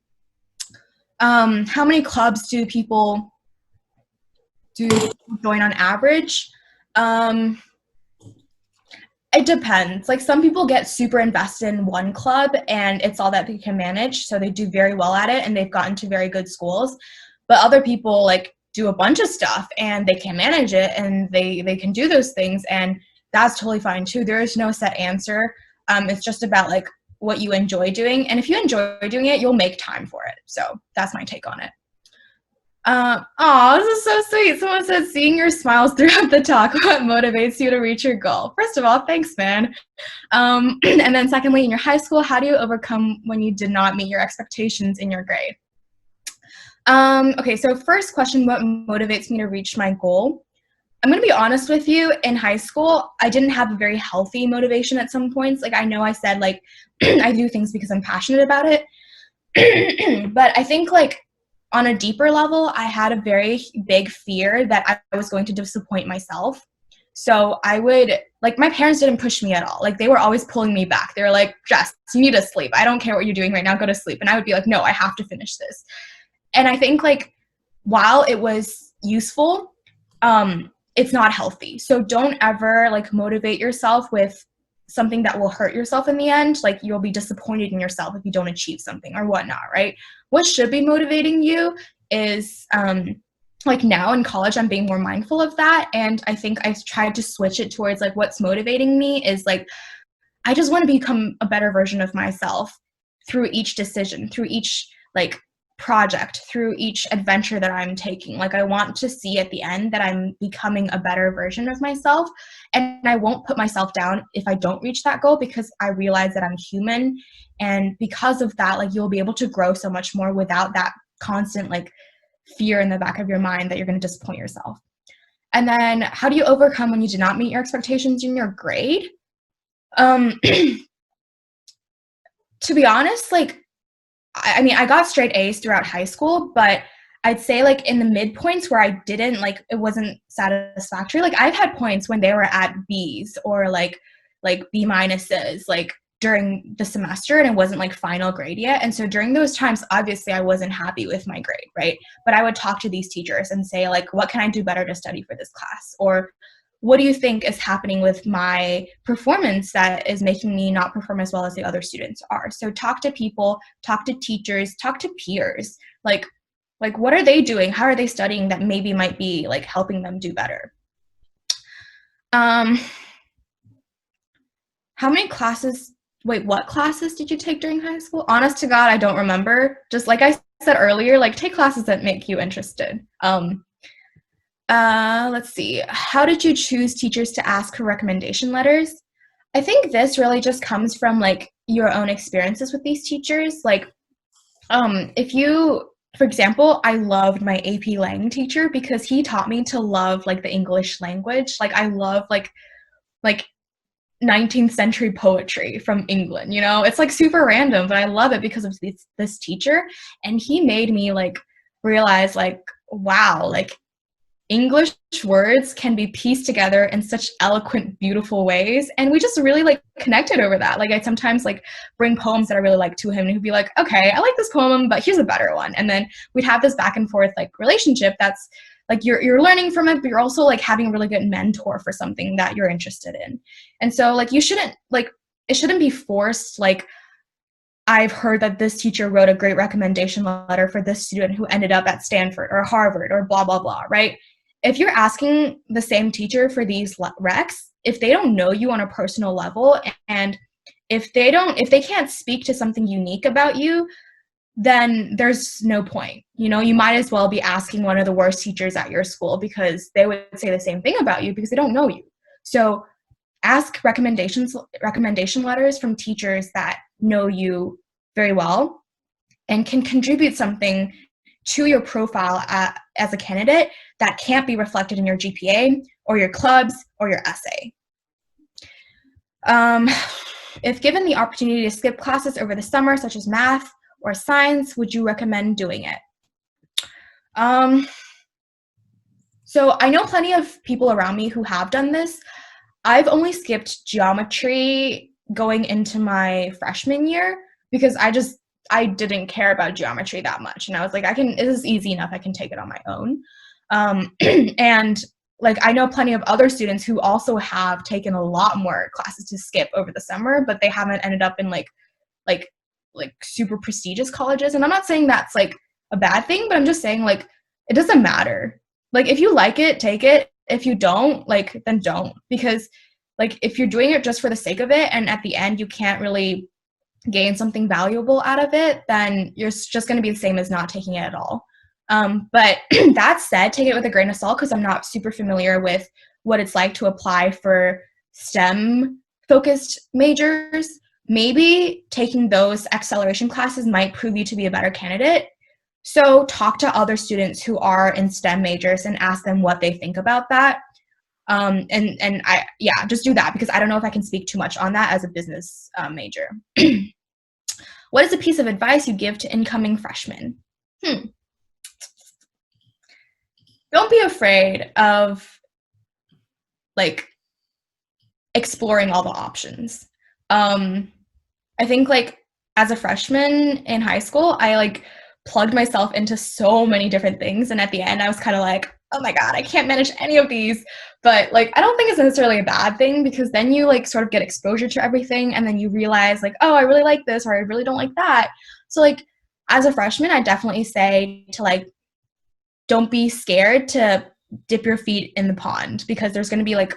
How many clubs do people join on average? It depends. Like some people get super invested in one club and it's all that they can manage, so they do very well at it and they've gotten to very good schools. But other people like do a bunch of stuff and they can manage it and they can do those things, and that's totally fine too. There is no set answer. It's just about like what you enjoy doing, and if you enjoy doing it, you'll make time for it. So that's my take on it. Oh, this is so sweet. Someone said, seeing your smiles throughout the talk, what motivates you to reach your goal? First of all, thanks, man. And then secondly, in your high school, how do you overcome when you did not meet your expectations in your grade? Okay, so first question, what motivates me to reach my goal? I'm going to be honest with you. In high school, I didn't have a very healthy motivation at some points. Like I know I said like I do things because I'm passionate about it. But I think like on a deeper level, I had a very big fear that I was going to disappoint myself. So I would, like, my parents didn't push me at all. Like, they were always pulling me back. They were like, Jess, you need to sleep. I don't care what you're doing right now. Go to sleep. And I would be like, no, I have to finish this. And I think, like, while it was useful, it's not healthy. So don't ever, like, motivate yourself with something that will hurt yourself in the end. Like, you'll be disappointed in yourself if you don't achieve something or whatnot, right? What should be motivating you is, like now in college, I'm being more mindful of that. And I think I've tried to switch it towards like what's motivating me is like, I just want to become a better version of myself through each decision, through each like project, through each adventure that I'm taking. Like I want to see at the end that I'm becoming a better version of myself. And I won't put myself down if I don't reach that goal, because I realize that I'm human. And because of that, like you'll be able to grow so much more without that constant like fear in the back of your mind that you're going to disappoint yourself. And then how do you overcome when you did not meet your expectations in your grade? To be honest, like, I mean, I got straight A's throughout high school, but I'd say like in the midpoints where I didn't, like, it wasn't satisfactory. Like I've had points when they were at B's or like B minuses, like during the semester, and it wasn't like final grade yet. And so during those times, obviously I wasn't happy with my grade, right? But I would talk to these teachers and say like, what can I do better to study for this class? Or what do you think is happening with my performance that is making me not perform as well as the other students are? So talk to people, talk to teachers, talk to peers. Like what are they doing? How are they studying that maybe might be like helping them do better? How many classes, what classes did you take during high school? Honest to God, I don't remember. Just like I said earlier, like take classes that make you interested. Let's see. How did you choose teachers to ask for recommendation letters? I think this really just comes from like your own experiences with these teachers. Like, if you, for example, I loved my AP Lang teacher because he taught me to love like the English language. Like I love like 19th century poetry from England, you know? It's like super random, but I love it because of this teacher. And he made me like realize like, wow, like English words can be pieced together in such eloquent, beautiful ways. And we just really like connected over that. Like I sometimes like bring poems that I really like to him and he'd be like, okay, I like this poem, but here's a better one. And then we'd have this back and forth like relationship that's like you're learning from it, but you're also like having a really good mentor for something that you're interested in. And so like you shouldn't like, it shouldn't be forced. Like I've heard that this teacher wrote a great recommendation letter for this student who ended up at Stanford or Harvard or blah, blah, blah, right? If you're asking the same teacher for these recs, if they don't know you on a personal level and if they can't speak to something unique about you, then there's no point. You know, you might as well be asking one of the worst teachers at your school, because they would say the same thing about you because they don't know you. So ask recommendation letters from teachers that know you very well and can contribute something to your profile as a candidate that can't be reflected in your GPA or your clubs or your essay. If given the opportunity to skip classes over the summer, such as math or science, would you recommend doing it? So I know plenty of people around me who have done this. I've only skipped geometry going into my freshman year because I didn't care about geometry that much. And I was like, this is easy enough. I can take it on my own. And like, I know plenty of other students who also have taken a lot more classes to skip over the summer, but they haven't ended up in like super prestigious colleges. And I'm not saying that's like a bad thing, but I'm just saying like, it doesn't matter. Like, if you like it, take it. If you don't, like, then don't. Because like, if you're doing it just for the sake of it, and at the end you can't really gain something valuable out of it, then you're just going to be the same as not taking it at all. But that said, take it with a grain of salt, because I'm not super familiar with what it's like to apply for STEM-focused majors. Maybe taking those acceleration classes might prove you to be a better candidate. So talk to other students who are in STEM majors and ask them what they think about that. Just do that, because I don't know if I can speak too much on that as a business major. What is a piece of advice you give to incoming freshmen? Don't be afraid of like exploring all the options. I think like as a freshman in high school, I like plugged myself into so many different things, and at the end I was kind of like, oh my god, I can't manage any of these. But like, I don't think it's necessarily a bad thing, because then you like sort of get exposure to everything, and then you realize like, oh, I really like this, or I really don't like that. So like, as a freshman, I definitely say to like, don't be scared to dip your feet in the pond, because there's going to be like,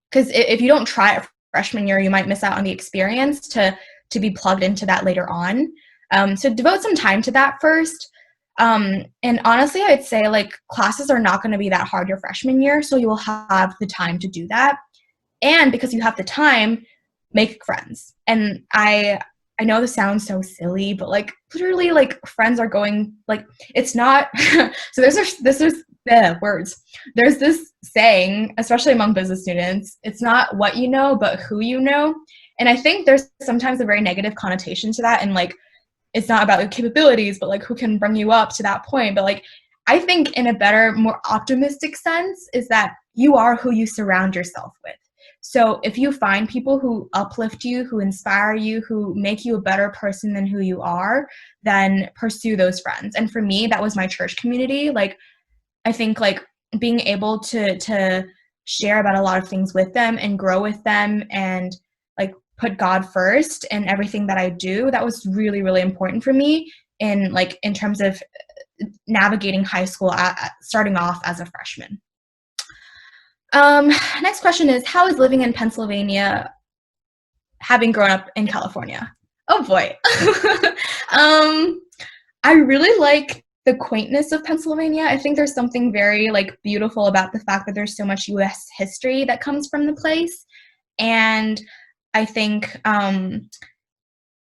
because if you don't try it freshman year, you might miss out on the experience to be plugged into that later on. So devote some time to that first. And honestly, I'd say like, classes are not going to be that hard your freshman year, so you will have the time to do that. And because you have the time, make friends. And I know this sounds so silly, but like, literally, like, friends are going, like, it's not so there's this saying, especially among business students, it's not what you know, but who you know. And I think there's sometimes a very negative connotation to that, and like, it's not about your capabilities, but like, who can bring you up to that point. But like, I think in a better, more optimistic sense is that you are who you surround yourself with. So if you find people who uplift you, who inspire you, who make you a better person than who you are, then pursue those friends. And for me, that was my church community. Like, I think like being able to share about a lot of things with them and grow with them, and like put God first in everything that I do, that was really, really important for me in terms of navigating high school, starting off as a freshman. Next question is, how is living in Pennsylvania having grown up in California? Oh boy. I really like the quaintness of Pennsylvania. I think there's something very like beautiful about the fact that there's so much US history that comes from the place. And I think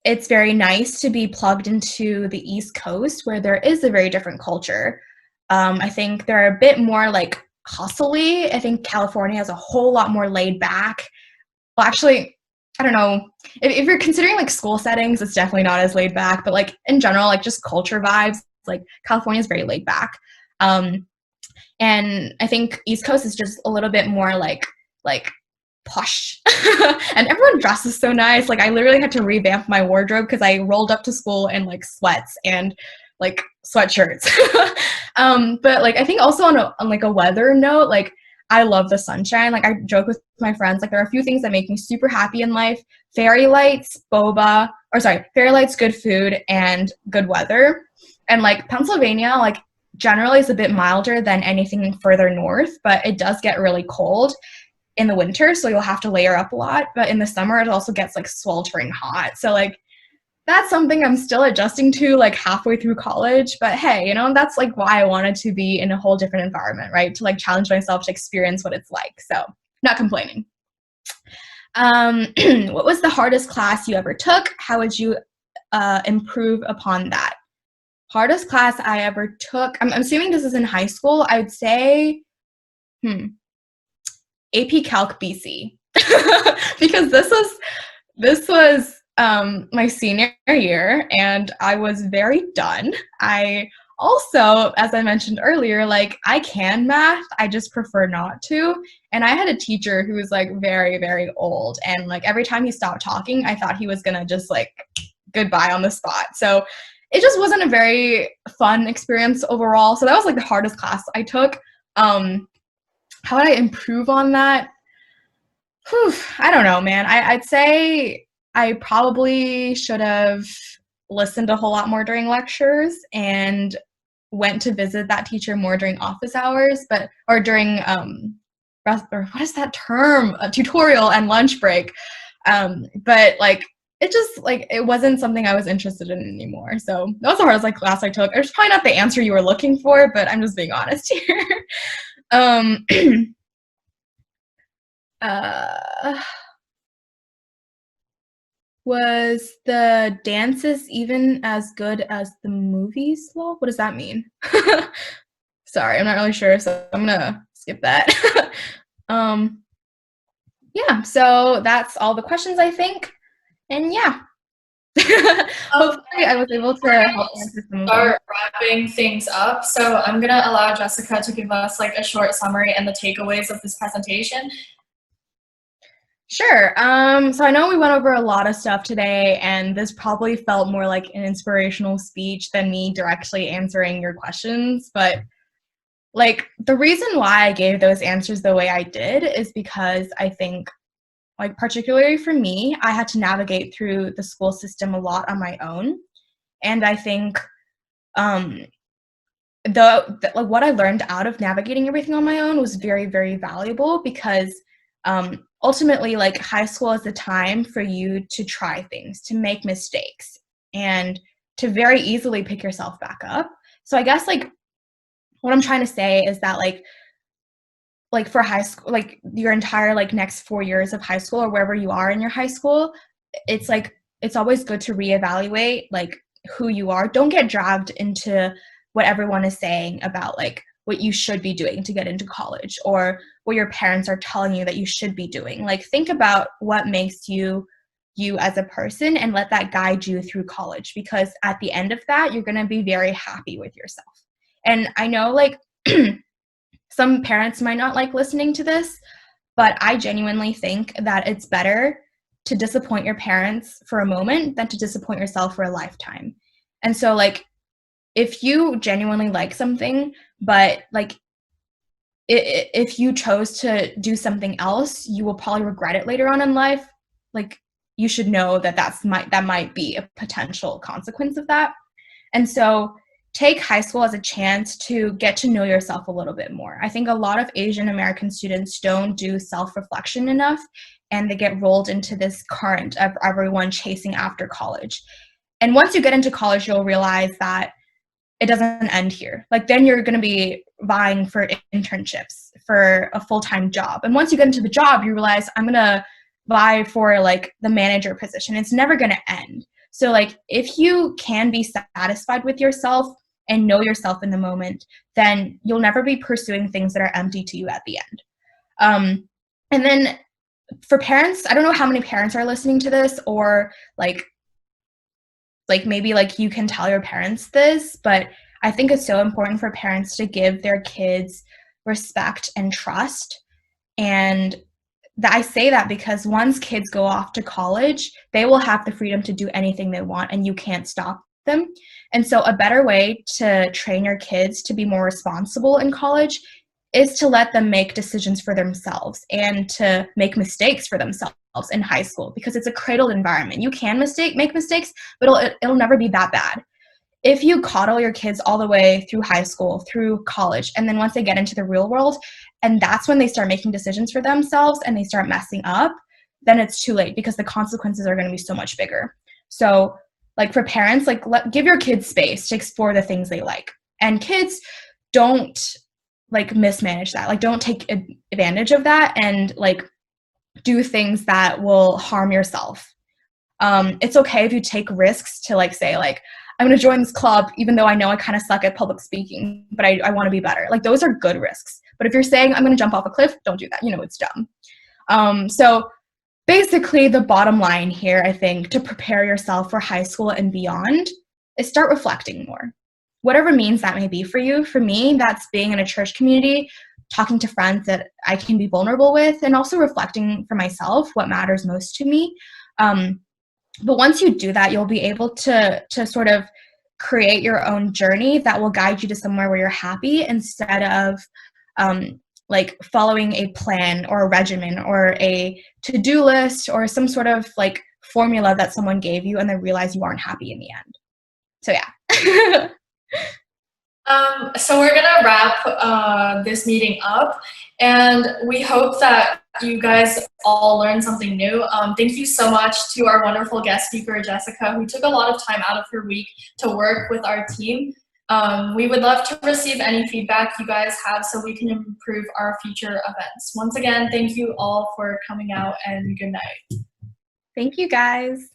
it's very nice to be plugged into the East Coast, where there is a very different culture. I think they're a bit more like hustly. I think California is a whole lot more laid back. Well, actually, I don't know. If you're considering like school settings, it's definitely not as laid back. But like in general, like just culture vibes, like California is very laid back. And I think East Coast is just a little bit more like posh. And everyone dresses so nice. Like, I literally had to revamp my wardrobe because I rolled up to school in like sweats and like sweatshirts. But like, I think also on like a weather note, like, I love the sunshine. Like, I joke with my friends, like, there are a few things that make me super happy in life: fairy lights, fairy lights, good food, and good weather. And like, Pennsylvania, like, generally is a bit milder than anything further north, but it does get really cold in the winter, so you'll have to layer up a lot. But in the summer, it also gets like sweltering hot. So like, that's something I'm still adjusting to like halfway through college. But hey, you know, that's like why I wanted to be in a whole different environment, right? To like challenge myself to experience what it's like. So not complaining. What was the hardest class you ever took? How would you improve upon that? Hardest class I ever took. I'm assuming this is in high school. I would say, AP Calc BC, because this was my senior year, and I was very done. I also, as I mentioned earlier, like I can math, I just prefer not to. And I had a teacher who was like very, very old, and like every time he stopped talking, I thought he was gonna just like goodbye on the spot. So it just wasn't a very fun experience overall. So that was like the hardest class I took. How would I improve on that? Whew, I don't know, man. I'd say I probably should have listened a whole lot more during lectures and went to visit that teacher more during office hours, or during or what is that term? A tutorial and lunch break. But like it just like it wasn't something I was interested in anymore. So that was the hardest like class I took. It's probably not the answer you were looking for, but I'm just being honest here. um Was the dances even as good as the movies, lol? What does that mean? Sorry, I'm not really sure, so I'm gonna skip that. um, yeah, so that's all the questions I think, and yeah. Hopefully I was able to help answer some of them. Start wrapping things up. So I'm gonna allow Jessica to give us like a short summary and the takeaways of this presentation. Sure. So I know we went over a lot of stuff today, and this probably felt more like an inspirational speech than me directly answering your questions, but like the reason why I gave those answers the way I did is because I think like particularly for me, I had to navigate through the school system a lot on my own. And I think like what I learned out of navigating everything on my own was very, very valuable because ultimately like high school is the time for you to try things, to make mistakes, and to very easily pick yourself back up. So I guess like what I'm trying to say is that like for high school, like your entire like next 4 years of high school or wherever you are in your high school, it's like it's always good to reevaluate like who you are. Don't get dragged into what everyone is saying about like what you should be doing to get into college or what your parents are telling you that you should be doing. Like think about what makes you you as a person and let that guide you through college, because at the end of that you're going to be very happy with yourself. And I know like some parents might not like listening to this, but I genuinely think that it's better to disappoint your parents for a moment than to disappoint yourself for a lifetime. And so like if you genuinely like something, but like if you chose to do something else, you will probably regret it later on in life. Like you should know that that might be a potential consequence of that. And so take high school as a chance to get to know yourself a little bit more. I think a lot of Asian American students don't do self-reflection enough, and they get rolled into this current of everyone chasing after college. And once you get into college, you'll realize that it doesn't end here. Like then you're going to be vying for internships for a full-time job. And once you get into the job, you realize I'm going to vie for like the manager position. It's never going to end. So like if you can be satisfied with yourself and know yourself in the moment, then you'll never be pursuing things that are empty to you at the end. And then for parents, I don't know how many parents are listening to this, or like maybe like you can tell your parents this, but I think it's so important for parents to give their kids respect and trust. And I say that because once kids go off to college, they will have the freedom to do anything they want, and you can't stop them. And so a better way to train your kids to be more responsible in college is to let them make decisions for themselves and to make mistakes for themselves in high school, because it's a cradled environment. You can make mistakes, but it'll never be that bad. If you coddle your kids all the way through high school, through college, and then once they get into the real world, and that's when they start making decisions for themselves and they start messing up, then it's too late because the consequences are going to be so much bigger. So like for parents, like give your kids space to explore the things they like. And kids don't like mismanage that. Like don't take advantage of that and like do things that will harm yourself. It's okay if you take risks to like say like, I'm going to join this club, even though I know I kind of suck at public speaking, but I want to be better. Like those are good risks. But if you're saying I'm going to jump off a cliff, don't do that. You know, it's dumb. So basically the bottom line here, I think, to prepare yourself for high school and beyond is start reflecting more. Whatever means that may be for you. For me, that's being in a church community, talking to friends that I can be vulnerable with, and also reflecting for myself what matters most to me. But once you do that, you'll be able to sort of create your own journey that will guide you to somewhere where you're happy instead of like following a plan or a regimen or a to-do list or some sort of like formula that someone gave you and then realize you aren't happy in the end. So yeah. So we're gonna wrap this meeting up, and we hope that you guys all learned something new. Thank you so much to our wonderful guest speaker, Jessica, who took a lot of time out of her week to work with our team. We would love to receive any feedback you guys have so we can improve our future events. Once again, thank you all for coming out, and good night. Thank you, guys.